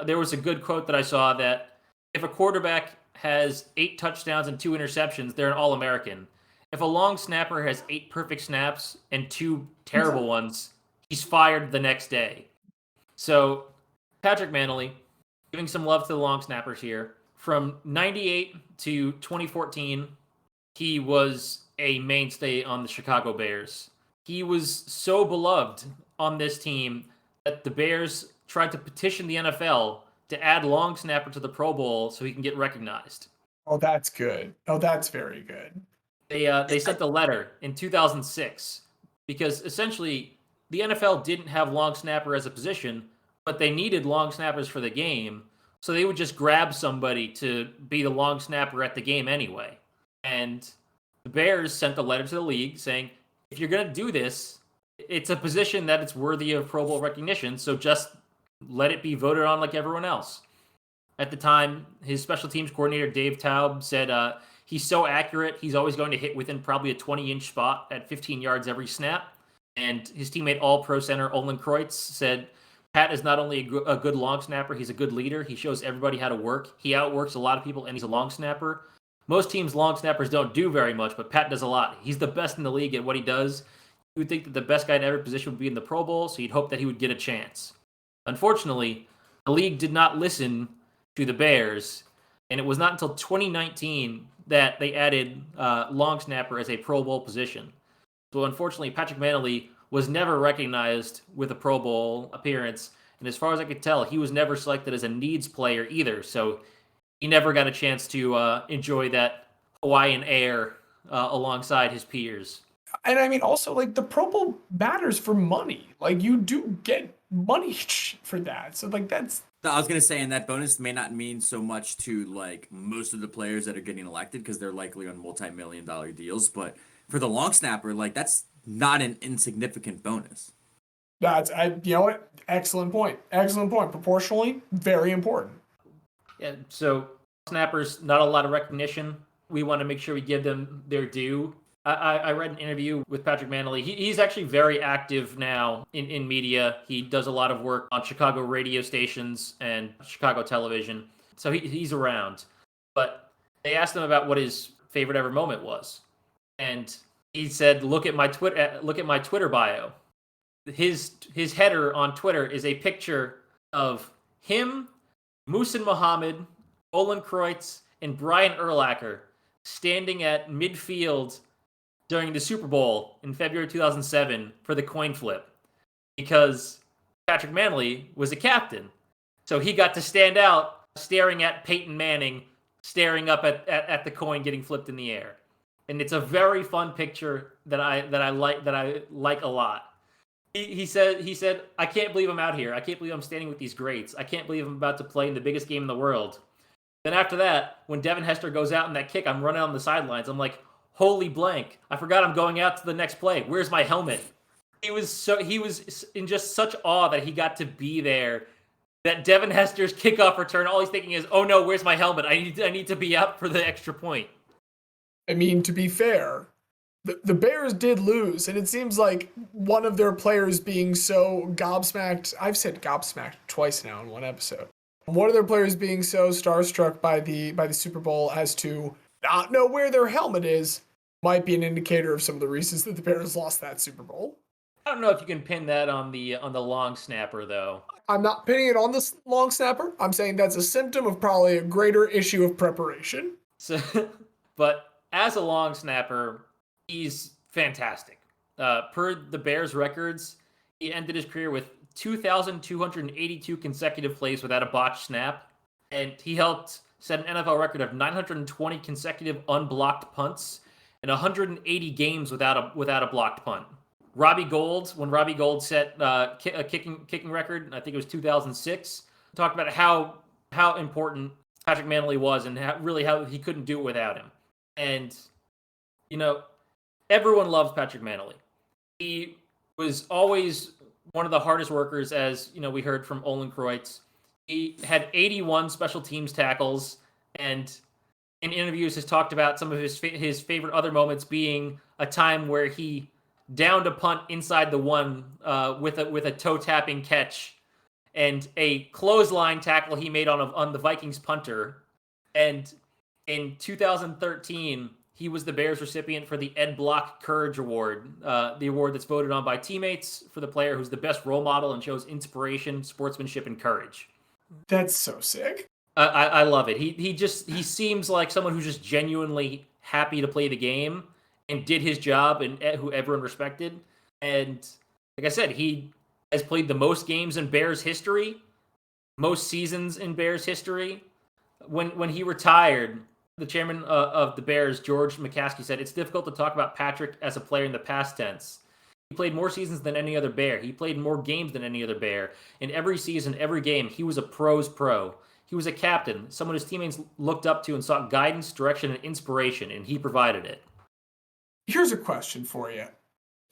There was a good quote that I saw that if a quarterback has 8 touchdowns and 2 interceptions, they're an All-American. If a long snapper has 8 perfect snaps and 2 terrible ones, he's fired the next day. So, Patrick Mannelly, giving some love to the long snappers here. From 98 to 2014, he was a mainstay on the Chicago Bears. He was so beloved on this team that the Bears tried to petition the NFL to add long snapper to the Pro Bowl so he can get recognized. Oh, that's good. Oh, that's very good. They sent a letter in 2006 because essentially the NFL didn't have long snapper as a position, but they needed long snappers for the game, so they would just grab somebody to be the long snapper at the game anyway. And the Bears sent a letter to the league saying, if you're going to do this, it's a position that it's worthy of Pro Bowl recognition, so just let it be voted on like everyone else. At the time, his special teams coordinator, Dave Taub, said he's so accurate, he's always going to hit within probably a 20-inch spot at 15 yards every snap. And his teammate, All-Pro center Olin Kreutz, said, Pat is not only a good long snapper, he's a good leader. He shows everybody how to work. He outworks a lot of people, and he's a long snapper. Most teams' long snappers don't do very much, but Pat does a lot. He's the best in the league at what he does. You would think that the best guy in every position would be in the Pro Bowl, so you'd hope that he would get a chance. Unfortunately, the league did not listen to the Bears, and it was not until 2019 that they added long snapper as a Pro Bowl position. So unfortunately, Patrick Mannelly was never recognized with a Pro Bowl appearance, and as far as I could tell, he was never selected as a needs player either, so he never got a chance to enjoy that Hawaiian air alongside his peers. And I mean, also, like, the Pro Bowl matters for money. Like, you do get money for that. So, like, that's... I was going to say, and that bonus may not mean so much to, like, most of the players that are getting elected because they're likely on multi-million-dollar deals. But for the long snapper, like, that's not an insignificant bonus. You know what? Excellent point. Excellent point. Proportionally, very important. Yeah, so snappers, not a lot of recognition. We want to make sure we give them their due. I read an interview with Patrick Mannelly. He's actually very active now in media. He does a lot of work on Chicago radio stations and Chicago television. So he's around. But they asked him about what his favorite ever moment was. And he said, look at my Twitter bio. His header on Twitter is a picture of him, Muhsin Muhammad, Olin Kreutz, and Brian Urlacher standing at midfield during the Super Bowl in February 2007 for the coin flip because Patrick Mannelly was a captain. So he got to stand out staring at Peyton Manning, staring up at the coin getting flipped in the air. And it's a very fun picture that I like a lot. He said, I can't believe I'm out here. I can't believe I'm standing with these greats. I can't believe I'm about to play in the biggest game in the world. Then after that, when Devin Hester goes out in that kick, I'm running on the sidelines. I'm like, holy blank. I forgot I'm going out to the next play. Where's my helmet? He was in just such awe that he got to be there. That Devin Hester's kickoff return, all he's thinking is, oh no, where's my helmet? I need to be out for the extra point. I mean, to be fair, the Bears did lose, and it seems like one of their players being so gobsmacked. I've said gobsmacked twice now in one episode. One of their players being so starstruck by the Super Bowl as to not know where their helmet is might be an indicator of some of the reasons that the Bears lost that Super Bowl. I don't know if you can pin that on the long snapper though. I'm not pinning it on the long snapper. I'm saying that's a symptom of probably a greater issue of preparation. So, but as a long snapper, he's fantastic. Per the Bears records, he ended his career with 2,282 consecutive plays without a botched snap, and he helped set an NFL record of 920 consecutive unblocked punts and 180 games without a blocked punt. Robbie Gould, when Robbie Gould set a kicking record, I think it was 2006, talked about how important Patrick Mannelly was and how he couldn't do it without him. And, everyone loves Patrick Mannelly. He was always one of the hardest workers, as, we heard from Olin Kreutz. He had 81 special teams tackles, and in interviews has talked about some of his favorite other moments being a time where he downed a punt inside the one with a toe tapping catch and a clothesline tackle he made on the Vikings punter. And in 2013, he was the Bears recipient for the Ed Block Courage Award, the award that's voted on by teammates for the player who's the best role model and shows inspiration, sportsmanship, and courage. That's so sick. I love it. He seems like someone who's just genuinely happy to play the game and did his job and who everyone respected. And like I said, he has played the most games in Bears history, most seasons in Bears history. When he retired, the chairman of the Bears, George McCaskey, said, "It's difficult to talk about Patrick as a player in the past tense. He played more seasons than any other Bear. He played more games than any other Bear. In every season, every game, he was a pro's pro. He was a captain, someone his teammates looked up to and sought guidance, direction, and inspiration, and he provided it." Here's a question for you.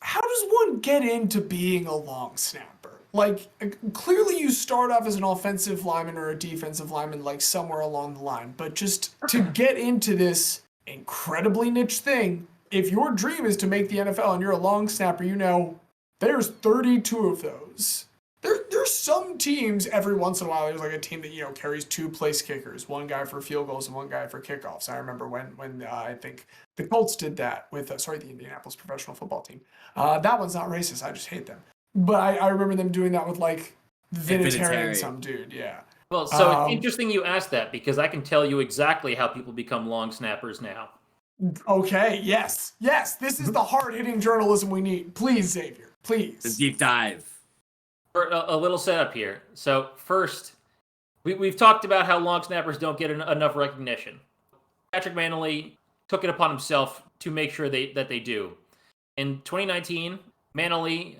How does one get into being a long snapper? Like, clearly you start off as an offensive lineman or a defensive lineman, like somewhere along the line. But just to get into this incredibly niche thing, if your dream is to make the NFL and you're a long snapper, you know, there's 32 of those. There's some teams every once in a while, there's like a team that, you know, carries 2 place kickers, one guy for field goals and one guy for kickoffs. I remember when I think the Colts did that with, the Indianapolis professional football team. That one's not racist. I just hate them. But I remember them doing that with like Vinatieri, some dude. Yeah. Well, so it's interesting you asked that because I can tell you exactly how people become long snappers now. Okay. Yes. This is the hard-hitting journalism we need. Please, Xavier. Please. The deep dive. For a little setup here. So first, we've talked about how long snappers don't get enough recognition. Patrick Mannelly took it upon himself to make sure that they do. In 2019, Mannelly,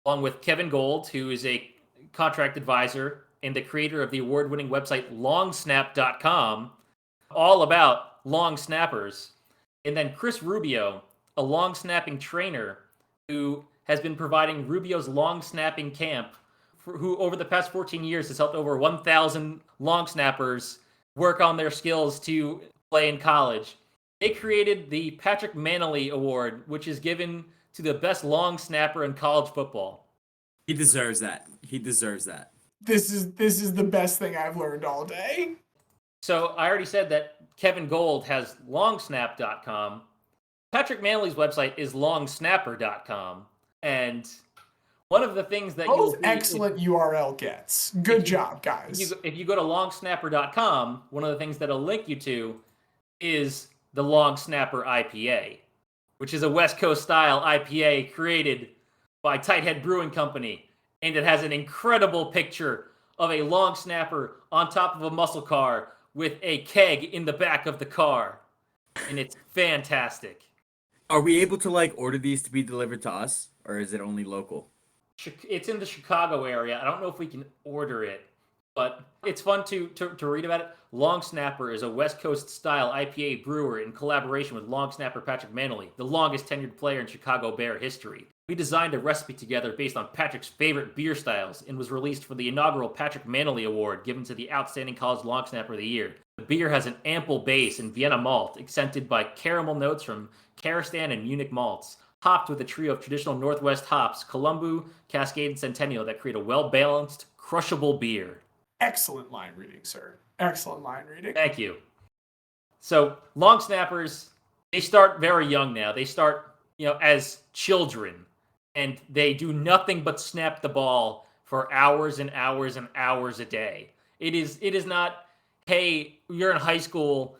along with Kevin Gold, who is a contract advisor and the creator of the award-winning website longsnap.com, all about long snappers, and then Chris Rubio, a long snapping trainer who has been providing Rubio's long snapping camp, who over the past 14 years has helped over 1,000 long snappers work on their skills to play in college. They created the Patrick Mannelly Award, which is given to the best long snapper in college football. He deserves that. This is the best thing I've learned all day. So I already said that Kevin Gold has longsnap.com. Patrick Mannelly's website is longsnapper.com. And one of the things that both excellent URL gets. Good job, guys. If you go to longsnapper.com, one of the things that'll link you to is the Long Snapper IPA, which is a West Coast style IPA created by Tighthead Brewing Company, and it has an incredible picture of a long snapper on top of a muscle car with a keg in the back of the car, and it's fantastic. Are we able to like order these to be delivered to us, or is it only local? It's in the Chicago area. I don't know if we can order it, but it's fun to read about it. Long Snapper is a West Coast style IPA brewer in collaboration with long snapper Patrick Mannelly, the longest tenured player in Chicago Bear history. We designed a recipe together based on Patrick's favorite beer styles and was released for the inaugural Patrick Mannelly Award given to the Outstanding College Long Snapper of the Year. The beer has an ample base in Vienna malt, accented by caramel notes from Karastan and Munich malts, hopped with a trio of traditional Northwest hops, Columbu, Cascade, and Centennial that create a well-balanced, crushable beer. Excellent line reading, sir. Excellent line reading. Thank you. So, long snappers, they start very young now. They start, as children, and they do nothing but snap the ball for hours and hours and hours a day. It is not, hey, you're in high school,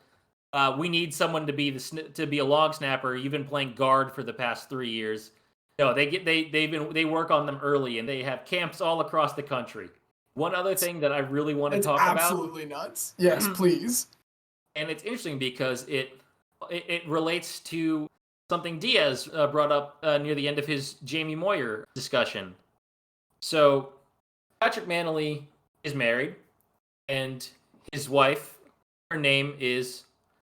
we need someone to be a long snapper. You've been playing guard for the past 3 years. No, they work on them early, and they have camps all across the country. One other thing that I really want to talk about. It's absolutely nuts. Yes, please. And it's interesting because it relates to something Diaz brought up near the end of his Jamie Moyer discussion. So Patrick Mannelly is married, and his wife, her name is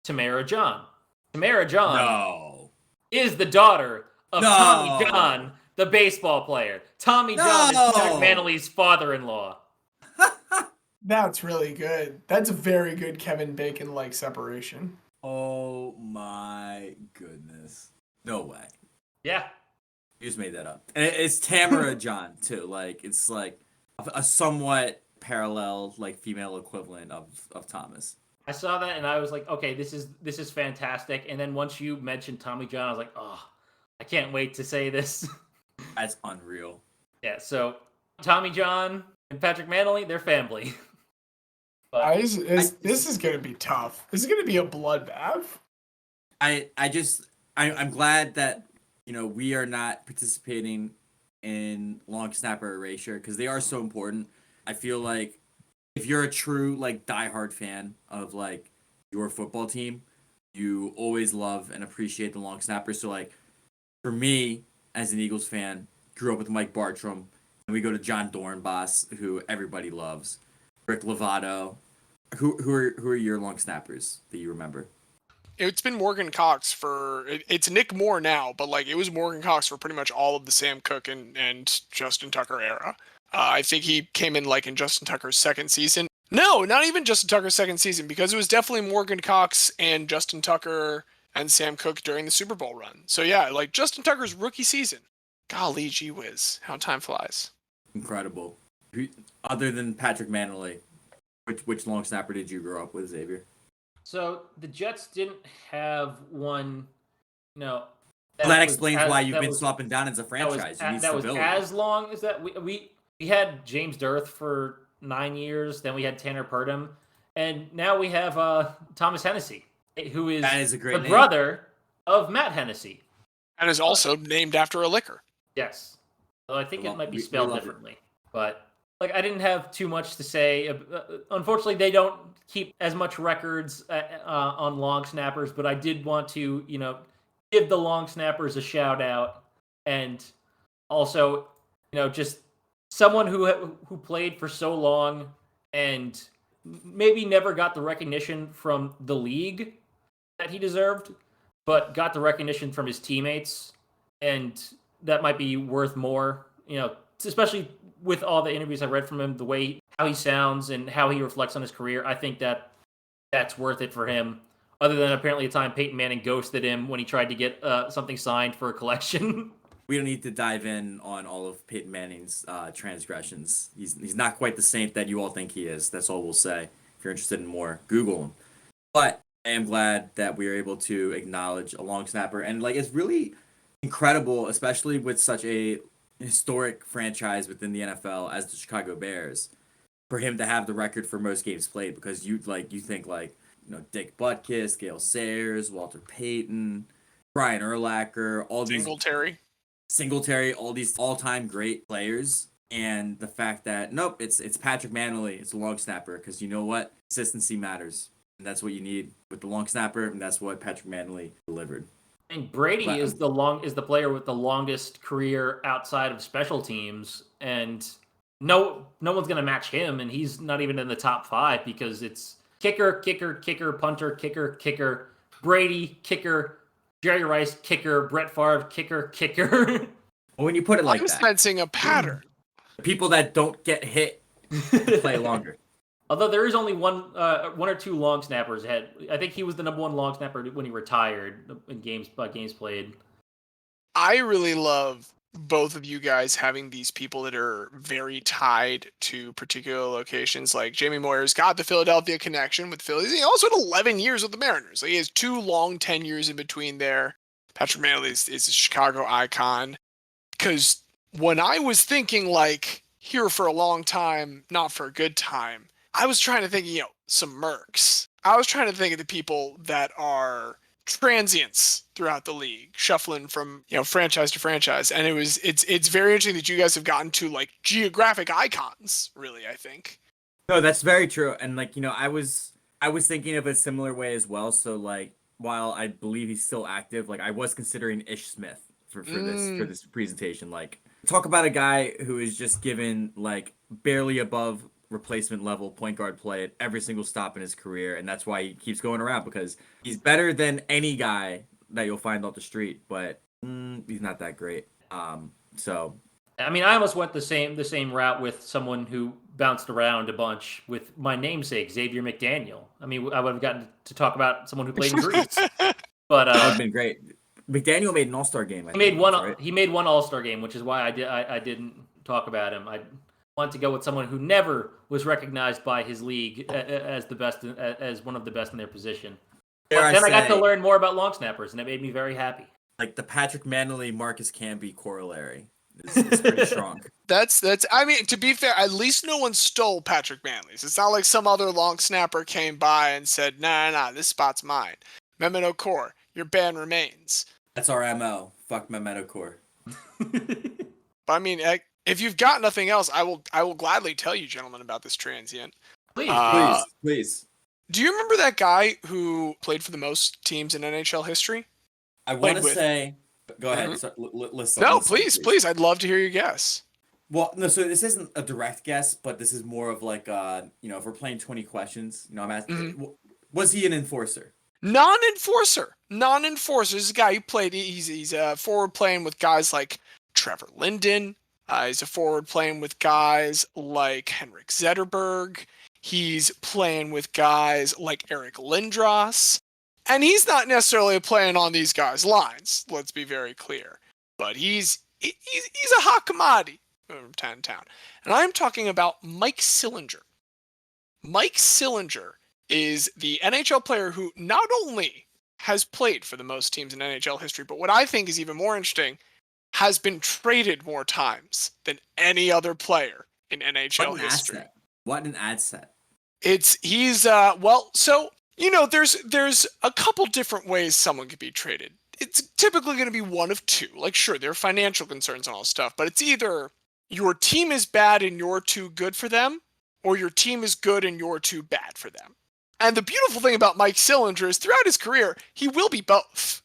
Tamara John. Tamara John is the daughter of Tommy John, the baseball player. Tommy John is Patrick Mannelly's father-in-law. That's really good. That's a very good Kevin Bacon-like separation. Oh my goodness. No way. Yeah. You just made that up. And it's Tamara John too. Like it's like a somewhat parallel, like female equivalent of Thomas. I saw that and I was like, okay, this is fantastic. And then once you mentioned Tommy John, I was like, oh, I can't wait to say this. That's unreal. Yeah, so Tommy John and Patrick Mannelly, they're family. But This is going to be tough. This is going to be a bloodbath. I'm glad that we are not participating in long snapper erasure because they are so important. I feel like if you're a true like diehard fan of like your football team, you always love and appreciate the long snapper. So like for me as an Eagles fan, grew up with Mike Bartram, and we go to John Dornbos, who everybody loves, Rick Lovato. Who are your long snappers that you remember? It's been Morgan Cox it's Nick Moore now, but like it was Morgan Cox for pretty much all of the Sam Cook and Justin Tucker era. I think he came in like in Justin Tucker's second season. No, not even Justin Tucker's second season, because it was definitely Morgan Cox and Justin Tucker and Sam Cook during the Super Bowl run. So yeah, like Justin Tucker's rookie season. Golly gee whiz, how time flies. Incredible. Other than Patrick Mannelly, which long snapper did you grow up with, Xavier? so the Jets didn't have one, Well, that explains why you've been was, so up and down as a franchise. You need that was stability. as long as that. We had James Dirth for 9 years, then we had Tanner Purdom, and now we have Thomas Hennessy, who is, That is a great the name. brother of Matt Hennessy. And is also named after a liquor. Yes. Well, I think Well, it might be we spelled love it. differently, but like I didn't have too much to say. Unfortunately, they don't keep as much records on long snappers, but I did want to, give the long snappers a shout out, and also, just someone who played for so long and maybe never got the recognition from the league that he deserved, but got the recognition from his teammates, and that might be worth more, especially with all the interviews I read from him, the way how he sounds and how he reflects on his career. I think that's worth it for him. Other than apparently a time Peyton Manning ghosted him when he tried to get something signed for a collection. We don't need to dive in on all of Peyton Manning's transgressions. He's not quite the saint that you all think he is. That's all we'll say. If you're interested in more, Google him. But I am glad that we are able to acknowledge a long snapper, and like it's really incredible, especially with such a historic franchise within the NFL as the Chicago Bears, for him to have the record for most games played. Because you think Dick Butkus, Gale Sayers, Walter Payton, Brian Urlacher, all these Singletary, all these all-time great players, and the fact that nope, it's Patrick Mannelly, it's a long snapper, because you know what, consistency matters, and that's what you need with the long snapper, and that's what Patrick Mannelly delivered. And Brady is the player with the longest career outside of special teams, and no one's gonna match him, and he's not even in the top 5 because it's kicker, punter, kicker, Brady, kicker, Jerry Rice, kicker, Brett Favre, kicker. Well, when you put it like I was that, sensing a pattern. People that don't get hit play longer. Although there is only one or two long snappers ahead. I think he was the number 1 long snapper when he retired in games played. I really love both of you guys having these people that are very tied to particular locations. Like Jamie Moyer's got the Philadelphia connection with Phillies. He also had 11 years with the Mariners. Like he has 2 long 10 years in between there. Patrick Mannelly is a Chicago icon. Because when I was thinking like here for a long time, not for a good time, I was trying to think, some mercs. I was trying to think of the people that are transients throughout the league, shuffling from franchise to franchise, and it's very interesting that you guys have gotten to like geographic icons. Really, I think. No, that's very true, and like I was thinking of a similar way as well. So like while I believe he's still active, like I was considering Ish Smith for this presentation. Like talk about a guy who is just given like barely above replacement level point guard play at every single stop in his career, and that's why he keeps going around, because he's better than any guy that you'll find off the street, but he's not that great. So I mean, I almost went the same route with someone who bounced around a bunch with my namesake, Xavier McDaniel. I mean, I would have gotten to talk about someone who played in Greece. But That would have been great. McDaniel made an All-Star game. he made one All-Star game, which is why I didn't talk about him. I want to go with someone who never was recognized by his league as the best, as one of the best in their position. But then I got to learn more about long snappers, and it made me very happy. Like the Patrick Mannelly, Marcus Camby corollary is pretty strong. That's. I mean, to be fair, at least no one stole Patrick Manley's. It's not like some other long snapper came by and said, "Nah, this spot's mine." Memento Core, your ban remains. That's our MO. Fuck Memento Core. But I mean, if you've got nothing else, I will gladly tell you, gentlemen, about this transient. Please. Do you remember that guy who played for the most teams in NHL history? I want to say. Go ahead. Mm-hmm. Listen. No, please. I'd love to hear your guess. Well, no. So this isn't a direct guess, but this is more of like, if we're playing 20 questions, I'm asking, was he an enforcer? Non-enforcer. This is a guy who played. He's a forward playing with guys like Trevor Linden. He's a forward playing with guys like Henrik Zetterberg. He's playing with guys like Eric Lindros. And he's not necessarily playing on these guys' lines, let's be very clear. But he's a hot commodity from town to town. And I'm talking about Mike Sillinger. Mike Sillinger is the NHL player who not only has played for the most teams in NHL history, but what I think is even more interesting, has been traded more times than any other player in NHL history. What an ad set. There's a couple different ways someone could be traded. It's typically going to be one of two. Like, sure, there are financial concerns and all stuff, but it's either your team is bad and you're too good for them, or your team is good and you're too bad for them. And the beautiful thing about Mike Sillinger is throughout his career, he will be both.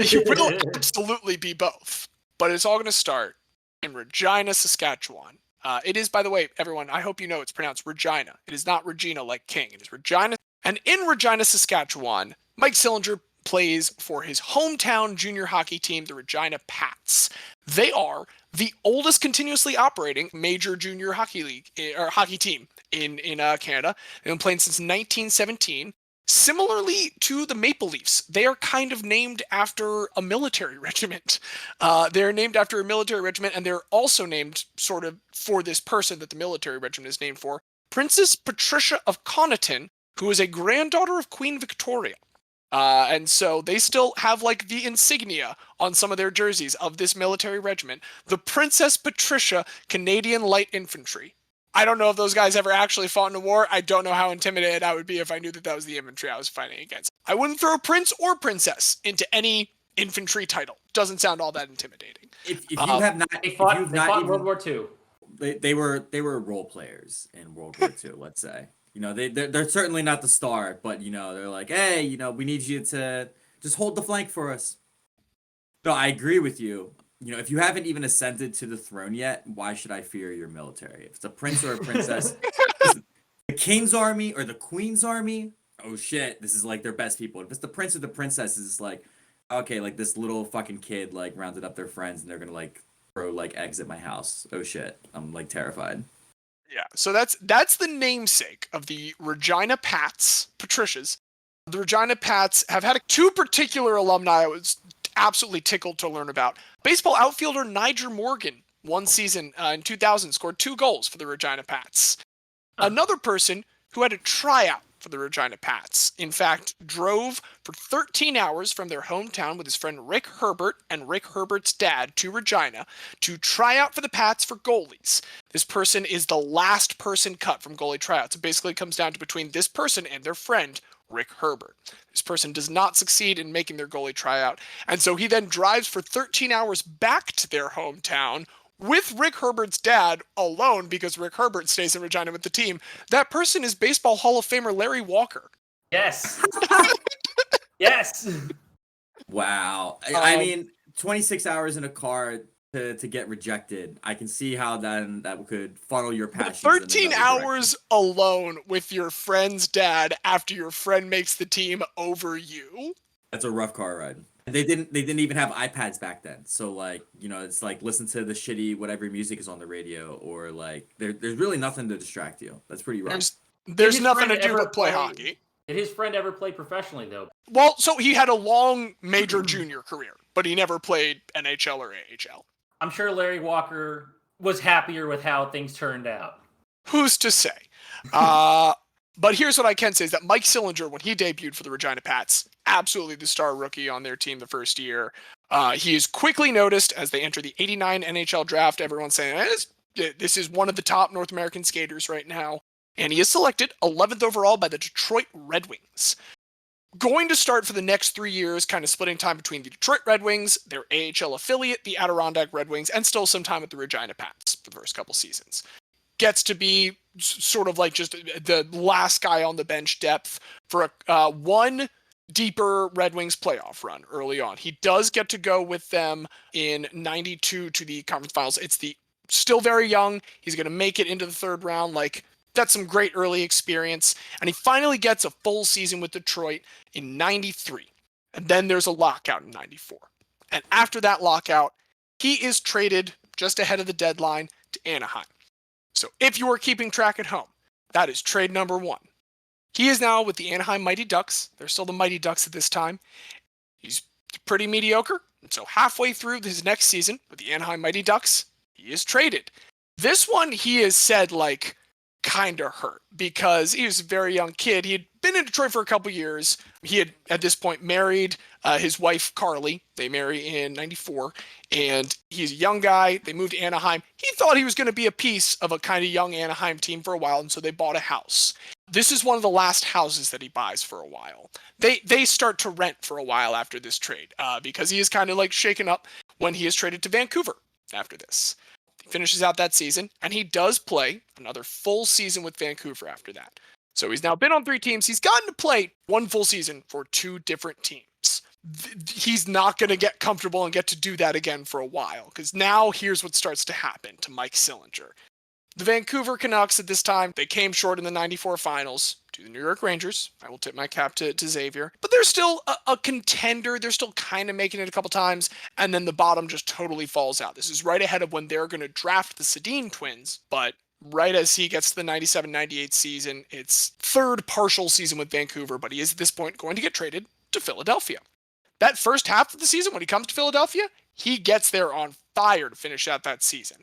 He will absolutely be both. But it's all going to start in Regina, Saskatchewan. It is, by the way, everyone, I hope you know it's pronounced Regina. It is not Regina like King. It is Regina. And in Regina, Saskatchewan, Mike Sillinger plays for his hometown junior hockey team, the Regina Pats. They are the oldest continuously operating major junior hockey league or hockey team in Canada. They've been playing since 1917. Similarly to the Maple Leafs, they are kind of named after a military regiment. They're named after a military regiment, and they're also named sort of for this person that the military regiment is named for, Princess Patricia of Connaughton, who is a granddaughter of Queen Victoria. And so they still have like the insignia on some of their jerseys of this military regiment, the Princess Patricia Canadian Light Infantry. I don't know if those guys ever actually fought in a war. I don't know how intimidated I would be if I knew that was the infantry I was fighting against. I wouldn't throw prince or princess into any infantry title. Doesn't sound all that intimidating. If you have not, they fought in World War II. They were role players in World War II. Let's say, they're certainly not the star, but they're like, hey, we need you to just hold the flank for us. No, I agree with you. If you haven't even ascended to the throne yet, why should I fear your military? If it's a prince or a princess, the king's army or the queen's army, oh shit, this is like their best people. If it's the prince or the princess, it's like, okay, like this little fucking kid like rounded up their friends and they're gonna like throw like eggs at my house. Oh shit, I'm like terrified. Yeah, so that's the namesake of the Regina Pats, Patricias. The Regina Pats have had two particular alumni I was absolutely tickled to learn about. Baseball outfielder Niger Morgan, one season in 2000, scored 2 goals for the Regina Pats. Another person who had a tryout for the Regina Pats, in fact, drove for 13 hours from their hometown with his friend Rick Herbert and Rick Herbert's dad to Regina to try out for the Pats for goalies. This person is the last person cut from goalie tryouts. It basically comes down to between this person and their friend Rick Herbert. This person does not succeed in making their goalie tryout, and so he then drives for 13 hours back to their hometown with Rick Herbert's dad alone because Rick Herbert stays in Regina with the team. That person is Baseball Hall of Famer Larry Walker. Yes. Yes. Wow. I mean, 26 hours in a car to get rejected. I can see how that could funnel your passions. 13 hours alone with your friend's dad after your friend makes the team over you. That's a rough car ride. They didn't even have iPads back then. So like, it's like listen to the shitty whatever music is on the radio, or like there's really nothing to distract you. That's pretty rough. There's his nothing friend to do ever but play play- hockey. Did his friend ever play professionally though? Well, so he had a long major junior career, but he never played NHL or AHL. I'm sure Larry Walker was happier with how things turned out. Who's to say? But here's what I can say is that Mike Sillinger, when he debuted for the Regina Pats, absolutely the star rookie on their team the first year. He is quickly noticed as they enter the 89 NHL draft. Everyone's saying, this is one of the top North American skaters right now. And he is selected 11th overall by the Detroit Red Wings. Going to start for the next 3 years, kind of splitting time between the Detroit Red Wings, their AHL affiliate, the Adirondack Red Wings, and still some time at the Regina Pats for the first couple seasons. Gets to be sort of like just the last guy on the bench depth for a one deeper Red Wings playoff run early on. He does get to go with them in 92 to the conference finals. It's still very young. He's going to make it into the third round. Like, that's some great early experience. And he finally gets a full season with Detroit in 93. And then there's a lockout in 94. And after that lockout, he is traded just ahead of the deadline to Anaheim. So if you are keeping track at home, that is trade number 1. He is now with the Anaheim Mighty Ducks. They're still the Mighty Ducks at this time. He's pretty mediocre. And so halfway through his next season with the Anaheim Mighty Ducks, he is traded. This one, he has said, like, kind of hurt because he was a very young kid. He had been in Detroit for a couple years. He had, at this point, married his wife, Carly. They marry in 94. And he's a young guy. They moved to Anaheim. He thought he was going to be a piece of a kind of young Anaheim team for a while, and so they bought a house. This is one of the last houses that he buys for a while. They start to rent for a while after this trade because he is kind of like shaken up when he is traded to Vancouver after this. He finishes out that season, and he does play another full season with Vancouver after that. So he's now been on 3 teams. He's gotten to play 1 full season for 2 different teams. He's not going to get comfortable and get to do that again for a while, because now here's what starts to happen to Mike Sillinger. The Vancouver Canucks at this time, they came short in the 94 finals to the New York Rangers. I will tip my cap to Xavier. But they're still a contender. They're still kind of making it a couple times, and then the bottom just totally falls out. This is right ahead of when they're going to draft the Sedin twins, but right as he gets to the 97-98 season, it's 3rd partial season with Vancouver, but he is at this point going to get traded to Philadelphia. That first half of the season, when he comes to Philadelphia, he gets there on fire to finish out that season.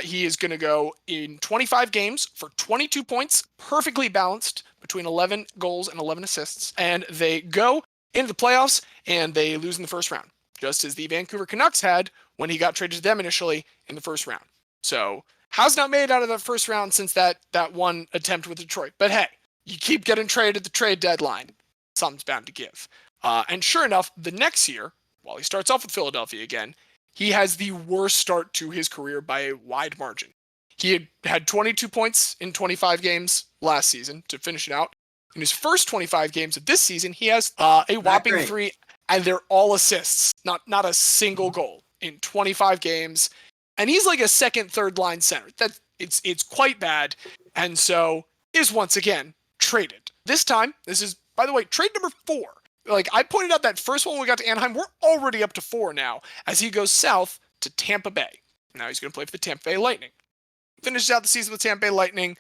He is going to go in 25 games for 22 points, perfectly balanced between 11 goals and 11 assists. And they go into the playoffs, and they lose in the first round, just as the Vancouver Canucks had when he got traded to them initially in the first round. So, has not made it out of that first round since that one attempt with Detroit. But hey, you keep getting traded at the trade deadline. Something's bound to give. And sure enough, the next year, while he starts off with Philadelphia again, he has the worst start to his career by a wide margin. He had 22 points in 25 games last season to finish it out. In his first 25 games of this season, he has a whopping 3, and they're all assists, not a single goal in 25 games. And he's like a second, third line center. It's quite bad, and so is once again traded. This time, this is, by the way, trade number 4. Like, I pointed out that first one we got to Anaheim, we're already up to 4 now, as he goes south to Tampa Bay. Now he's going to play for the Tampa Bay Lightning. Finishes out the season with Tampa Bay Lightning,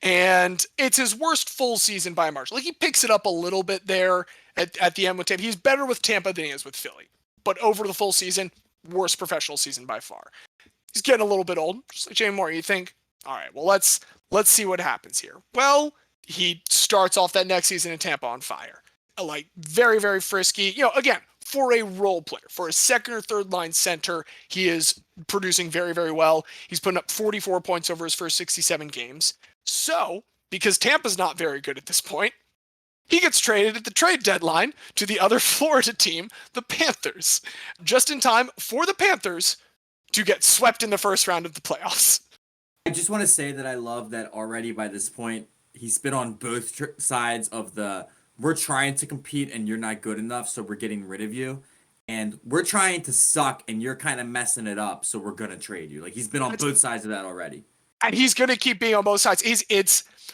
and it's his worst full season by a margin. Like, he picks it up a little bit there at the end with Tampa. He's better with Tampa than he is with Philly. But over the full season, worst professional season by far. He's getting a little bit old, just like Jamie Moyer. You think, all right, well, let's see what happens here. Well, he starts off that next season in Tampa on fire. Like, very, very frisky. Again, for a role player, for a second or third line center, he is producing very, very well. He's putting up 44 points over his first 67 games. So, because Tampa's not very good at this point, he gets traded at the trade deadline to the other Florida team, the Panthers, just in time for the Panthers to get swept in the first round of the playoffs. I just want to say that I love that already by this point, he's been on both sides of we're trying to compete and you're not good enough, so we're getting rid of you. And we're trying to suck and you're kind of messing it up, so we're going to trade you. Like, he's been on both sides of that already. And he's going to keep being on both sides.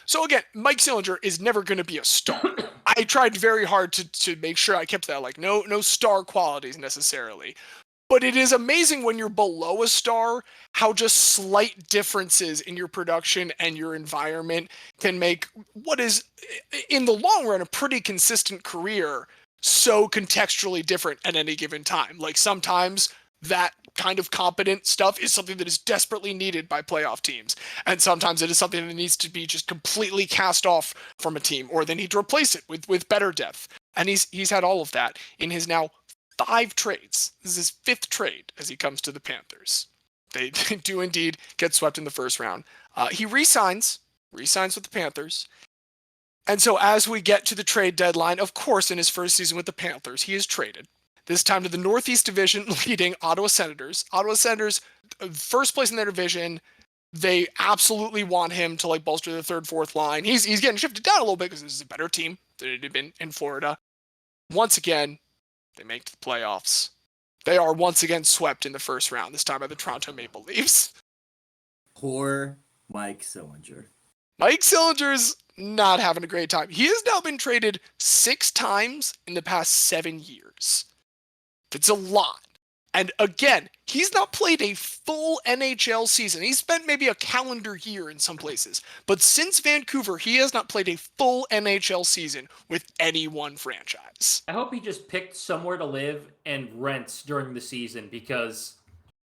So again, Mike Sillinger is never going to be a star. I tried very hard to make sure I kept that, like, no star qualities necessarily. But it is amazing when you're below a star, how just slight differences in your production and your environment can make what is, in the long run, a pretty consistent career so contextually different at any given time. Like, sometimes that kind of competent stuff is something that is desperately needed by playoff teams. And sometimes it is something that needs to be just completely cast off from a team, or they need to replace it with better depth. And he's had all of that in his now 5 trades. This is his 5th trade as he comes to the Panthers. They do indeed get swept in the first round. He resigns with the Panthers. And so as we get to the trade deadline, of course, in his first season with the Panthers, he is traded. This time to the Northeast Division leading Ottawa Senators. Ottawa Senators, first place in their division. They absolutely want him to, like, bolster the 3rd, 4th line. He's getting shifted down a little bit because this is a better team than it had been in Florida. Once again, they make the playoffs. They are once again swept in the first round, this time by the Toronto Maple Leafs. Poor Mike Sillinger. Mike Sillinger's not having a great time. He has now been traded 6 times in the past 7 years. It's a lot. And again, he's not played a full NHL season. He's spent maybe a calendar year in some places. But since Vancouver, he has not played a full NHL season with any one franchise. I hope he just picked somewhere to live and rents during the season, because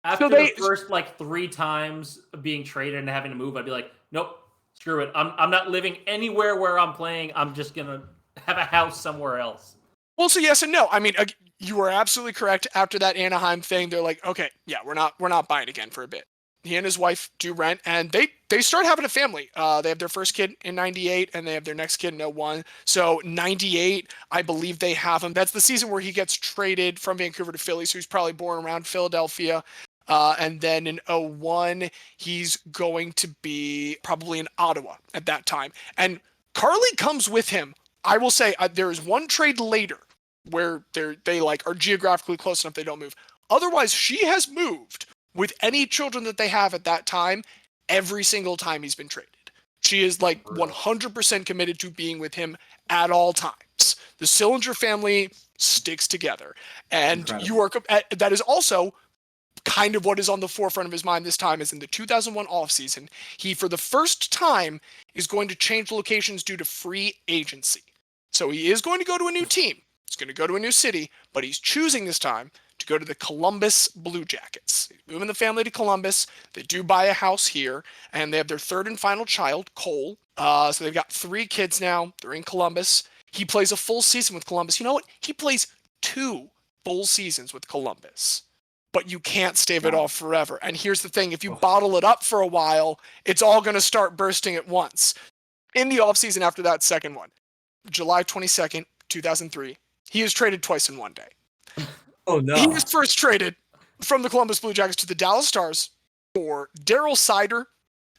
after the first, like, 3 times being traded and having to move, I'd be like, nope, screw it. I'm not living anywhere where I'm playing. I'm just going to have a house somewhere else. Well, so yes and no. I mean, you are absolutely correct. After that Anaheim thing, they're like, okay, yeah, we're not buying again for a bit. He and his wife do rent, and they start having a family. They have their first kid in 98, and they have their next kid in 01. So 98, I believe they have him. That's the season where he gets traded from Vancouver to Philly, so he's probably born around Philadelphia. And then in 01, he's going to be probably in Ottawa at that time. And Carly comes with him. I will say there is one trade later where they like are geographically close enough they don't move. Otherwise, she has moved with any children that they have at that time every single time he's been traded. She is like 100% committed to being with him at all times. The Sillinger family sticks together. And that is also kind of what is on the forefront of his mind this time. Is in the 2001 offseason, he, for the first time, is going to change locations due to free agency. So he is going to go to a new team. He's going to go to a new city, but he's choosing this time to go to the Columbus Blue Jackets. He's moving the family to Columbus. They do buy a house here, and they have their 3rd and final child, Cole. So they've got 3 kids now. They're in Columbus. He plays a full season with Columbus. You know what? He plays 2 full seasons with Columbus. But you can't stave it off forever. And here's the thing. If you bottle it up for a while, it's all going to start bursting at once. In the offseason after that second one, July 22nd, 2003, he is traded twice in one day. Oh, no. He was first traded from the Columbus Blue Jackets to the Dallas Stars for Daryl Sider.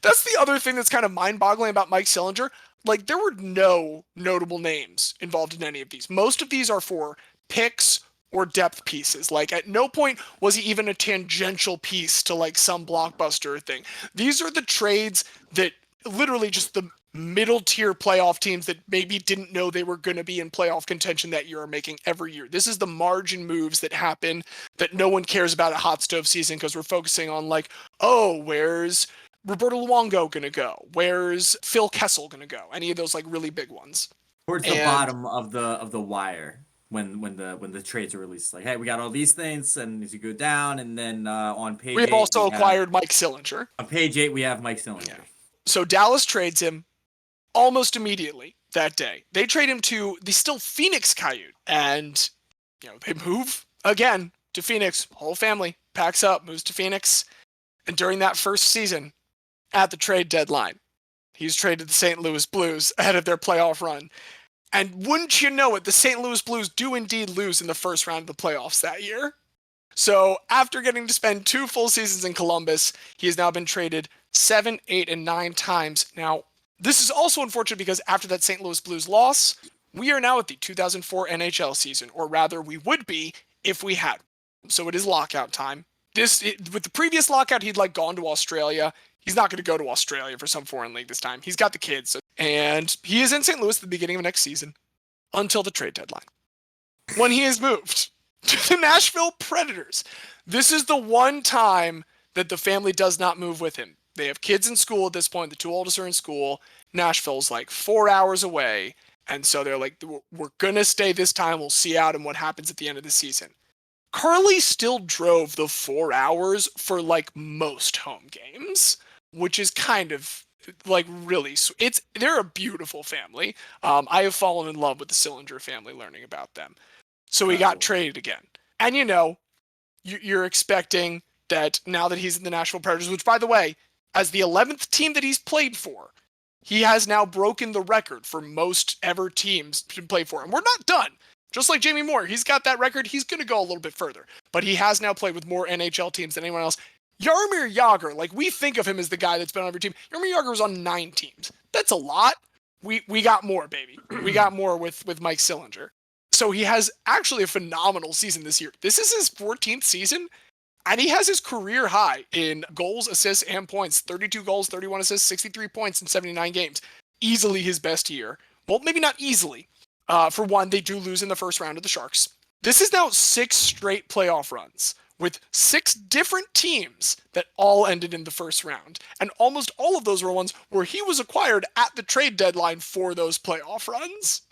That's the other thing that's kind of mind-boggling about Mike Sillinger. Like, there were no notable names involved in any of these. Most of these are for picks or depth pieces. Like, at no point was he even a tangential piece to, like, some blockbuster thing. These are the trades that literally just the middle tier playoff teams that maybe didn't know they were going to be in playoff contention that year are making every year. This is the margin moves that happen that no one cares about at hot stove season, because we're focusing on, like, oh, where's Roberto Luongo going to go? Where's Phil Kessel going to go? Any of those, like, really big ones. Towards the bottom of the wire when the trades are released, like, hey, we got all these things, and as you go down, and then on page we have 8, also acquired Mike Sillinger. On page 8, we have Mike Sillinger. Yeah. So Dallas trades him almost immediately that day. They trade him to the still Phoenix Coyote, and they move again to Phoenix. Whole family packs up, moves to Phoenix, and during that first season, at the trade deadline, he's traded to the St. Louis Blues ahead of their playoff run. And wouldn't you know it, the St. Louis Blues do indeed lose in the first round of the playoffs that year. So after getting to spend 2 full seasons in Columbus, he has now been traded 7, 8, and 9 times. Now, this is also unfortunate because after that St. Louis Blues loss, we are now at the 2004 NHL season, or rather we would be if we had. So it is lockout time. With the previous lockout, he'd gone to Australia. He's not going to go to Australia for some foreign league this time. He's got the kids. And he is in St. Louis at the beginning of next season until the trade deadline, when he is moved to the Nashville Predators. This is the one time that the family does not move with him. They have kids in school at this point. The two oldest are in school. Nashville's like 4 hours away. And so they're like, we're going to stay this time. We'll see out and what happens at the end of the season. Carly still drove the 4 hours for like most home games, which is kind of like really sweet. They're a beautiful family. I have fallen in love with the Sillinger family learning about them. So he got traded again. And you're expecting that now that he's in the Nashville Predators, which by the way, as the 11th team that he's played for, he has now broken the record for most ever teams to play for him. We're not done. Just like Jamie Moyer, he's got that record. He's going to go a little bit further. But he has now played with more NHL teams than anyone else. Jaromir Jagr, like we think of him as the guy that's been on every team. Jaromir Jagr was on 9 teams. That's a lot. We got more, baby. We got more with Mike Sillinger. So he has actually a phenomenal season this year. This is his 14th season, and he has his career high in goals, assists, and points. 32 goals, 31 assists, 63 points in 79 games. Easily his best year. Well, maybe not easily. For one, they do lose in the first round of the Sharks. This is now 6 straight playoff runs with 6 different teams that all ended in the first round. And almost all of those were ones where he was acquired at the trade deadline for those playoff runs.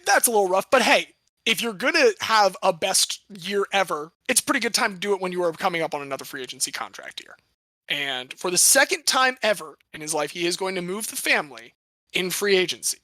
That's a little rough, but hey, if you're going to have a best year ever, it's a pretty good time to do it when you are coming up on another free agency contract year. And for the second time ever in his life, he is going to move the family in free agency.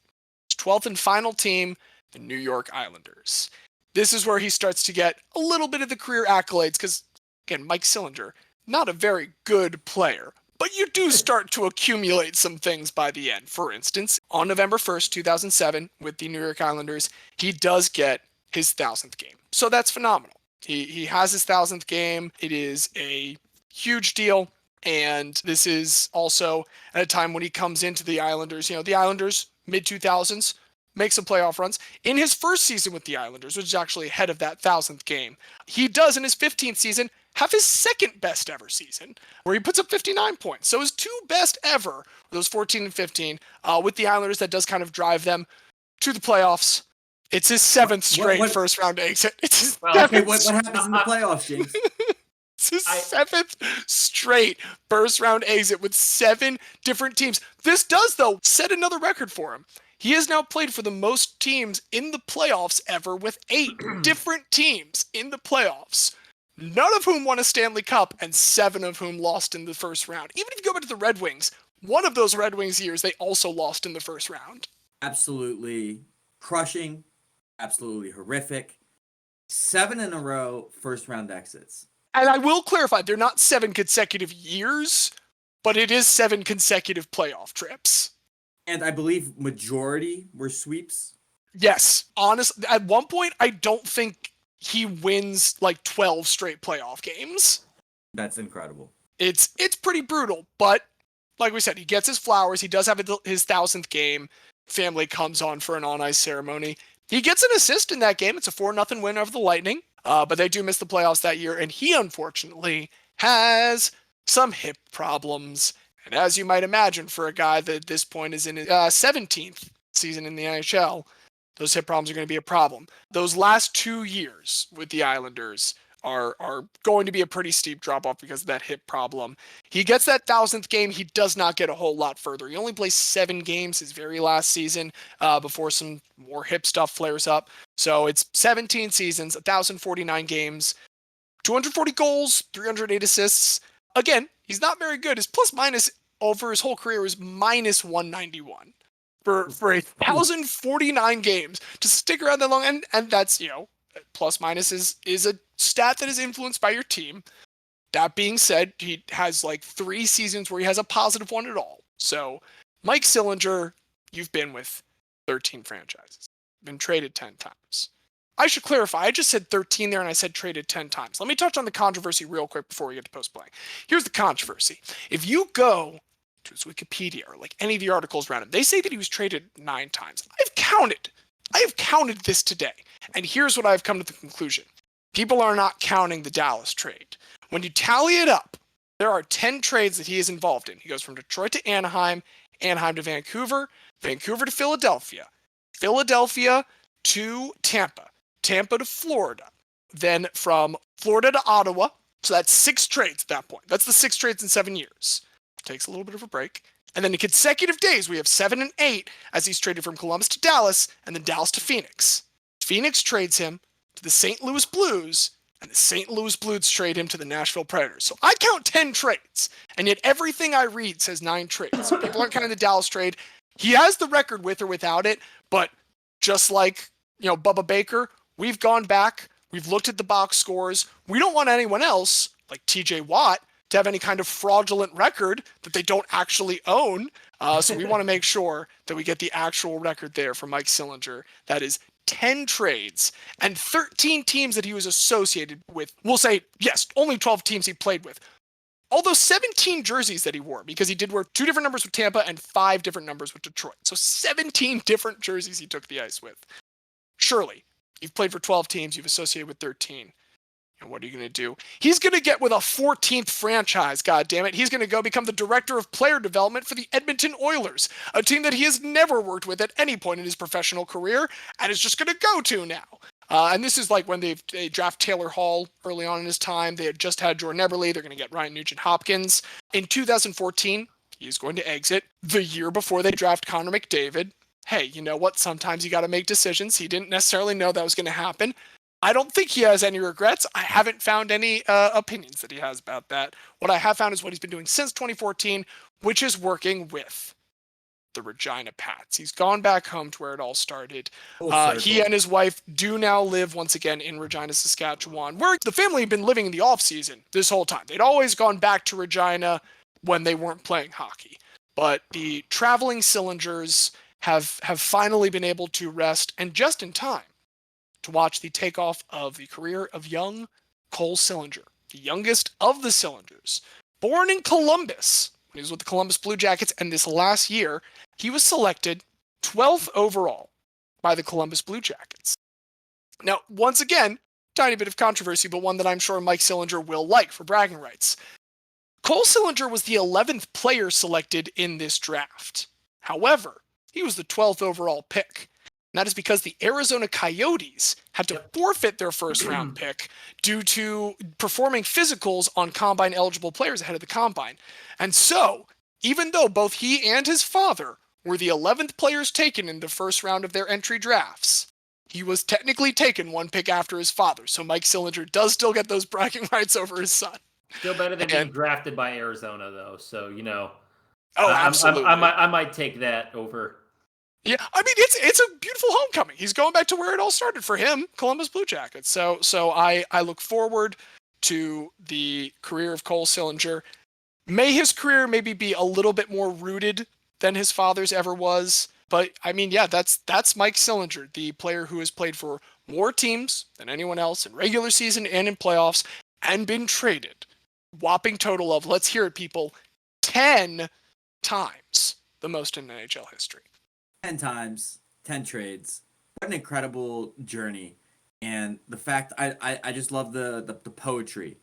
His 12th and final team, the New York Islanders. This is where he starts to get a little bit of the career accolades because, again, Mike Sillinger, not a very good player, but you do start to accumulate some things by the end. For instance, on November 1st, 2007, with the New York Islanders, he does get his 1,000th game. So that's phenomenal. He has his 1,000th game. It is a huge deal. And this is also at a time when he comes into the Islanders. The Islanders, mid-2000s, make some playoff runs. In his first season with the Islanders, which is actually ahead of that 1,000th game, he does in his 15th season have his second best ever season, where he puts up 59 points. So his 2 best ever, those 14 and 15, with the Islanders, that does kind of drive them to the playoffs. It's his 7th straight first round exit. It's his what happens in the playoffs, James? It's his 7th straight first round exit with 7 different teams. This does, though, set another record for him. He has now played for the most teams in the playoffs ever with 8 different teams in the playoffs, none of whom won a Stanley Cup and 7 of whom lost in the first round. Even if you go back to the Red Wings, one of those Red Wings years, they also lost in the first round. Absolutely crushing, absolutely horrific. 7 in a row first round exits. And I will clarify, they're not 7 consecutive years, but it is 7 consecutive playoff trips. And I believe majority were sweeps. Yes. Honestly, at one point, I don't think he wins like 12 straight playoff games. That's incredible. It's pretty brutal, but like we said, he gets his flowers. He does have his 1,000th game. Family comes on for an on-ice ceremony. He gets an assist in that game. It's a 4-0 win over the Lightning, but they do miss the playoffs that year, and he unfortunately has some hip problems. And as you might imagine, for a guy that at this point is in his 17th season in the NHL, those hip problems are going to be a problem. Those last 2 years with the Islanders are going to be a pretty steep drop-off because of that hip problem. He gets that 1,000th game. He does not get a whole lot further. He only plays 7 games his very last season before some more hip stuff flares up. So it's 17 seasons, 1,049 games, 240 goals, 308 assists. Again, he's not very good. His plus-minus over his whole career is minus 191. For 1,049 games to stick around that long, and that's, plus minus is a stat that is influenced by your team. That being said, he has like 3 seasons where he has a positive one at all. So, Mike Sillinger, you've been with 13 franchises, been traded 10 times. I should clarify, I just said 13 there and I said traded 10 times. Let me touch on the controversy real quick before we get to post-play. Here's the controversy. If you go to his Wikipedia or like any of the articles around him, they say that he was traded 9 times. I have counted this today. And here's what I've come to the conclusion. People are not counting the Dallas trade. When you tally it up, there are 10 trades that he is involved in. He goes from Detroit to Anaheim, Anaheim to Vancouver, Vancouver to Philadelphia, Philadelphia to Tampa, Tampa to Florida, then from Florida to Ottawa. So that's 6 trades at that point. That's the 6 trades in 7 years. Takes a little bit of a break. And then in consecutive days, we have 7 and 8 as he's traded from Columbus to Dallas and then Dallas to Phoenix. Phoenix trades him to the St. Louis Blues, and the St. Louis Blues trade him to the Nashville Predators. So I count 10 trades, and yet everything I read says 9 trades. People aren't counting the Dallas trade. He has the record with or without it, but just like, Bubba Baker, we've gone back, we've looked at the box scores. We don't want anyone else, like TJ Watt, to have any kind of fraudulent record that they don't actually own. So we want to make sure that we get the actual record there for Mike Sillinger. That is 10 trades and 13 teams that he was associated with. We'll say, yes, only 12 teams he played with. Although 17 jerseys that he wore, because he did wear 2 different numbers with Tampa and 5 different numbers with Detroit. So 17 different jerseys he took the ice with. Surely, you've played for 12 teams, you've associated with 13. And what are you going to do? He's going to get with a 14th franchise, goddammit. He's going to go become the director of player development for the Edmonton Oilers, a team that he has never worked with at any point in his professional career and is just going to go to now. And this is like when they draft Taylor Hall early on in his time. They had just had Jordan Eberle. They're going to get Ryan Nugent-Hopkins. In 2014, he's going to exit the year before they draft Connor McDavid. Hey, you know what? Sometimes you got to make decisions. He didn't necessarily know that was going to happen. I don't think he has any regrets. I haven't found any opinions that he has about that. What I have found is what he's been doing since 2014, which is working with the Regina Pats. He's gone back home to where it all started. He and his wife do now live once again in Regina, Saskatchewan, where the family had been living in the off-season this whole time. They'd always gone back to Regina when they weren't playing hockey. But the traveling Sillingers have finally been able to rest, and just in time, to watch the takeoff of the career of young Cole Sillinger, the youngest of the Sillingers. Born in Columbus, when he was with the Columbus Blue Jackets, and this last year, he was selected 12th overall by the Columbus Blue Jackets. Now, once again, tiny bit of controversy, but one that I'm sure Mike Sillinger will like for bragging rights. Cole Sillinger was the 11th player selected in this draft. However, he was the 12th overall pick. And that is because the Arizona Coyotes had to forfeit their first-round pick due to performing physicals on combine-eligible players ahead of the combine. And so, even though both he and his father were the 11th players taken in the first round of their entry drafts, he was technically taken 1 pick after his father. So Mike Sillinger does still get those bragging rights over his son. Still better than being drafted by Arizona, though. So, Oh, absolutely. I might take that over. Yeah, I mean, it's a beautiful homecoming. He's going back to where it all started for him, Columbus Blue Jackets. So I look forward to the career of Cole Sillinger. May his career maybe be a little bit more rooted than his father's ever was. But, I mean, yeah, that's Mike Sillinger, the player who has played for more teams than anyone else in regular season and in playoffs and been traded. Whopping total of, let's hear it, people, 10 times the most in NHL history. 10 times, 10 trades. What an incredible journey. And the fact, I just love the poetry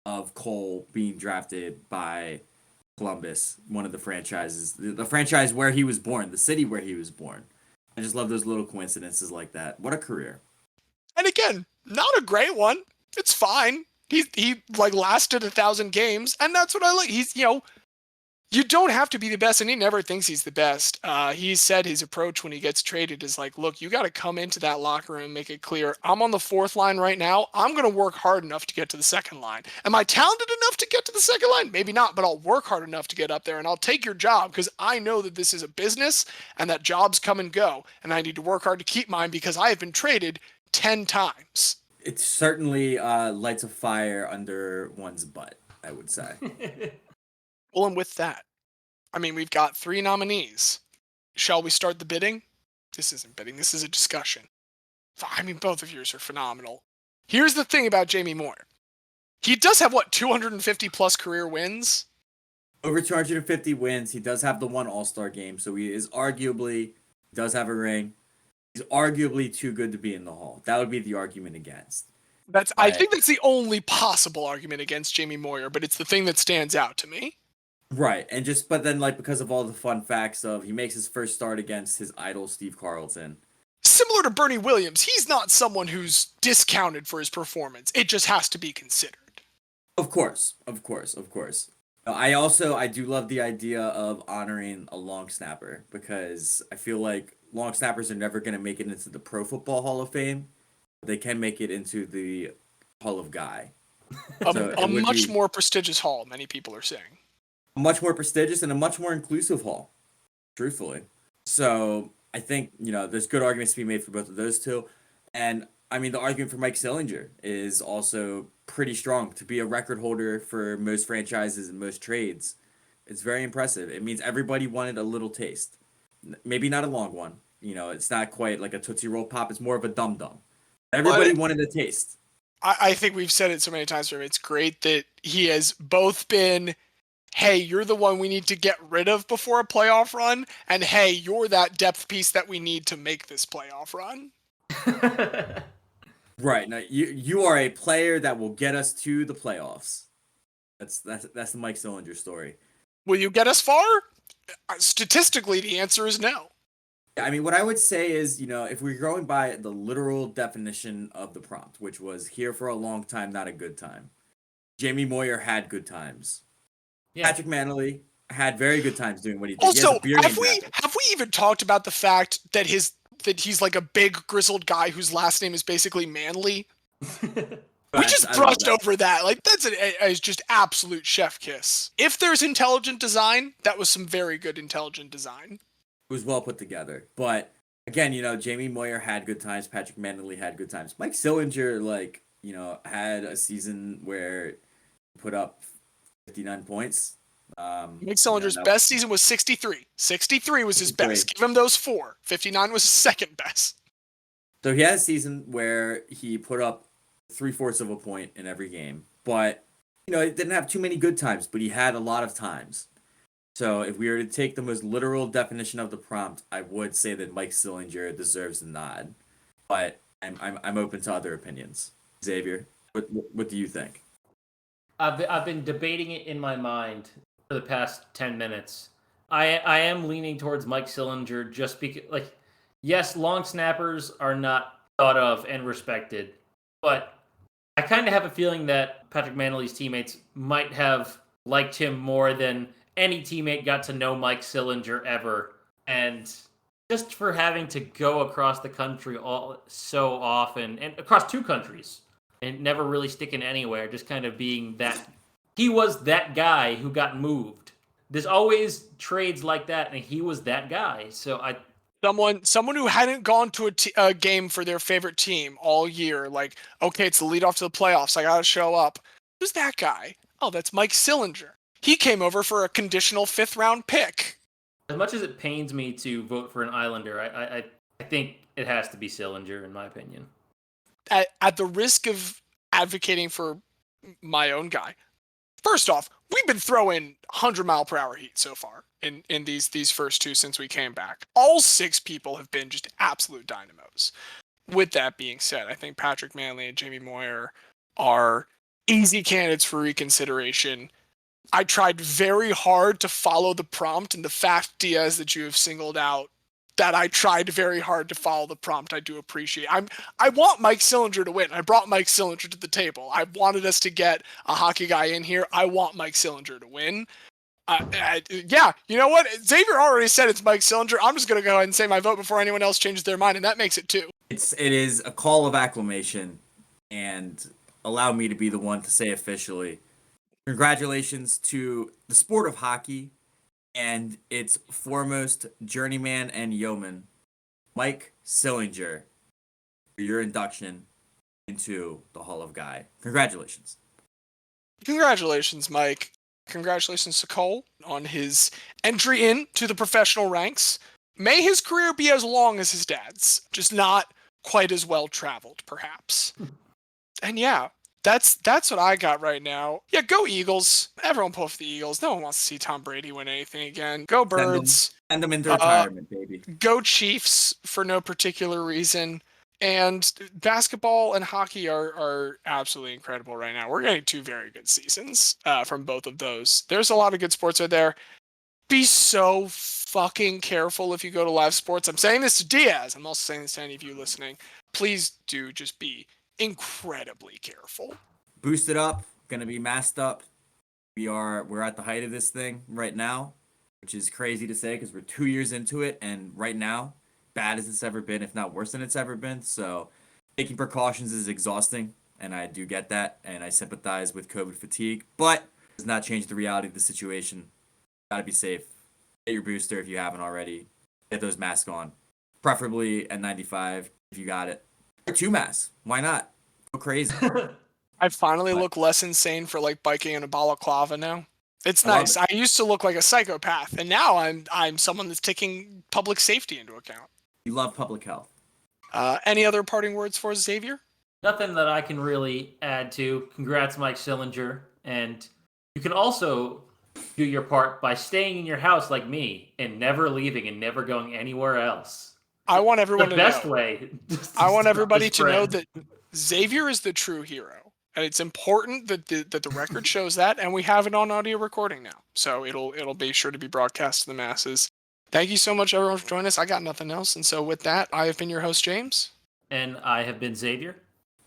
of Cole being drafted by Columbus, one of the franchises, the franchise where he was born, the city where he was born. I just love those little coincidences like that. What a career. And again, not a great one. It's fine. He lasted 1,000 games, and that's what I like. He's, you don't have to be the best, and he never thinks he's the best. He said his approach when he gets traded is like, look, you got to come into that locker room and make it clear, I'm on the 4th line right now. I'm going to work hard enough to get to the 2nd line. Am I talented enough to get to the 2nd line? Maybe not, but I'll work hard enough to get up there, and I'll take your job because I know that this is a business and that jobs come and go, and I need to work hard to keep mine because I have been traded 10 times. It certainly lights a fire under one's butt, I would say. Well, and with that, I mean, we've got 3 nominees. Shall we start the bidding? This isn't bidding, this is a discussion. I mean, both of yours are phenomenal. Here's the thing about Jamie Moyer. He does have, 250 plus career wins? Over 250 wins. He does have the 1 All-Star game, so he does have a ring. He's arguably too good to be in the Hall. That would be the argument against. I think that's the only possible argument against Jamie Moyer, but it's the thing that stands out to me. Right, and but then like because of all the fun facts of he makes his first start against his idol Steve Carlton. Similar to Bernie Williams, he's not someone who's discounted for his performance. It just has to be considered. Of course. I do love the idea of honoring a long snapper because I feel like long snappers are never going to make it into the Pro Football Hall of Fame. They can make it into the Hall of Guy. A much more prestigious hall, many people are saying. A much more prestigious and a much more inclusive hall, truthfully. So I think, there's good arguments to be made for both of those two. And I mean, the argument for Mike Sillinger is also pretty strong. To be a record holder for most franchises and most trades, it's very impressive. It means everybody wanted a little taste. Maybe not a long one. It's not quite like a Tootsie Roll Pop. It's more of a Dum Dum. Everybody wanted a taste. I think we've said it so many times. It's great that he has both been, hey, you're the one we need to get rid of before a playoff run, and hey, you're that depth piece that we need to make this playoff run. Right. Now you are a player that will get us to the playoffs. That's the Mike Sillinger story. Will you get us far? Statistically, the answer is no. I mean, what I would say is, if we're going by the literal definition of the prompt, which was here for a long time, not a good time. Jamie Moyer had good times. Yeah. Patrick Mannelly had very good times doing what he did. Also, have we even talked about the fact that he's like a big grizzled guy whose last name is basically Mannelly? We just brushed over that. Like, that's just absolute chef kiss. If there's intelligent design, that was some very good intelligent design. It was well put together. But again, Jamie Moyer had good times. Patrick Mannelly had good times. Mike Sillinger, had a season where he put up 59 points. Mike Sillinger's best season was 63. 63 was his best. Give him those 4. 59 was his second best. So he had a season where he put up 3/4 of a point in every game. But, he didn't have too many good times, but he had a lot of times. So if we were to take the most literal definition of the prompt, I would say that Mike Sillinger deserves the nod. But I'm open to other opinions. Xavier, what do you think? I've been debating it in my mind for the past 10 minutes. I am leaning towards Mike Sillinger just because, yes, long snappers are not thought of and respected, but I kind of have a feeling that Patrick Mannelly's teammates might have liked him more than any teammate got to know Mike Sillinger ever. And just for having to go across the country so often, and across 2 countries, and never really sticking anywhere, just kind of being that. He was that guy who got moved. There's always trades like that, and he was that guy. So Someone who hadn't gone to a game for their favorite team all year, okay, it's the lead off to the playoffs, I gotta show up. Who's that guy? Oh, that's Mike Sillinger. He came over for a conditional 5th round pick. As much as it pains me to vote for an Islander, I think it has to be Sillinger, in my opinion. At the risk of advocating for my own guy, first off, we've been throwing 100-mile-per-hour heat so far in these first 2 since we came back. All 6 people have been just absolute dynamos. With that being said, I think Patrick Mannelly and Jamie Moyer are easy candidates for reconsideration. I tried very hard to follow the prompt, and the fact, Diaz, that you have singled out that I tried very hard to follow the prompt, I do appreciate. I want Mike Sillinger to win. I brought Mike Sillinger to the table. I wanted us to get a hockey guy in here. I want Mike Sillinger to win. Yeah, you know what? Xavier already said it's Mike Sillinger. I'm just going to go ahead and say my vote before anyone else changes their mind, and that makes it 2. It is a call of acclamation, and allow me to be the one to say officially, congratulations to the sport of hockey and its foremost journeyman and yeoman, Mike Sillinger, for your induction into the Hall of Guy. Congratulations. Congratulations, Mike. Congratulations to Cole on his entry into the professional ranks. May his career be as long as his dad's, just not quite as well traveled, perhaps. And yeah, that's what I got right now. Yeah, go Eagles. Everyone pull for the Eagles. No one wants to see Tom Brady win anything again. Go Birds. Send them into retirement, baby. Go Chiefs for no particular reason. And basketball and hockey are absolutely incredible right now. We're getting 2 very good seasons from both of those. There's a lot of good sports out there. Be so fucking careful if you go to live sports. I'm saying this to Diaz. I'm also saying this to any of you listening. Please do just be incredibly careful. Boosted up, gonna be masked up. We're at the height of this thing right now, which is crazy to say because we're 2 years into it, and right now, bad as it's ever been, if not worse than it's ever been. So taking precautions is exhausting, and I do get that, and I sympathize with COVID fatigue, but it does not change the reality of the situation. Gotta be safe. Get your booster if you haven't already. Get those masks on. Preferably N95 if you got it. Or 2 masks. Why not? Go crazy. I finally look less insane for like biking in a balaclava now. It's I love nice. it. I used to look like a psychopath, and now I'm someone that's taking public safety into account. You love public health. Any other parting words for Xavier? Nothing that I can really add to. Congrats, Mike Sillinger. And you can also do your part by staying in your house like me and never leaving and never going anywhere else. I want everyone The to best know. way. I want to everybody to know spread. that Xavier is the true hero, and it's important that the record shows that, and we have it on audio recording now, so it'll be sure to be broadcast to the masses. Thank you so much, everyone, for joining us. I got nothing else, and so with that, I have been your host, James. And I have been Xavier.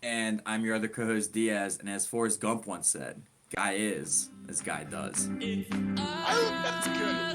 And I'm your other co-host, Diaz, and as Forrest Gump once said, guy is as guy does. That's good.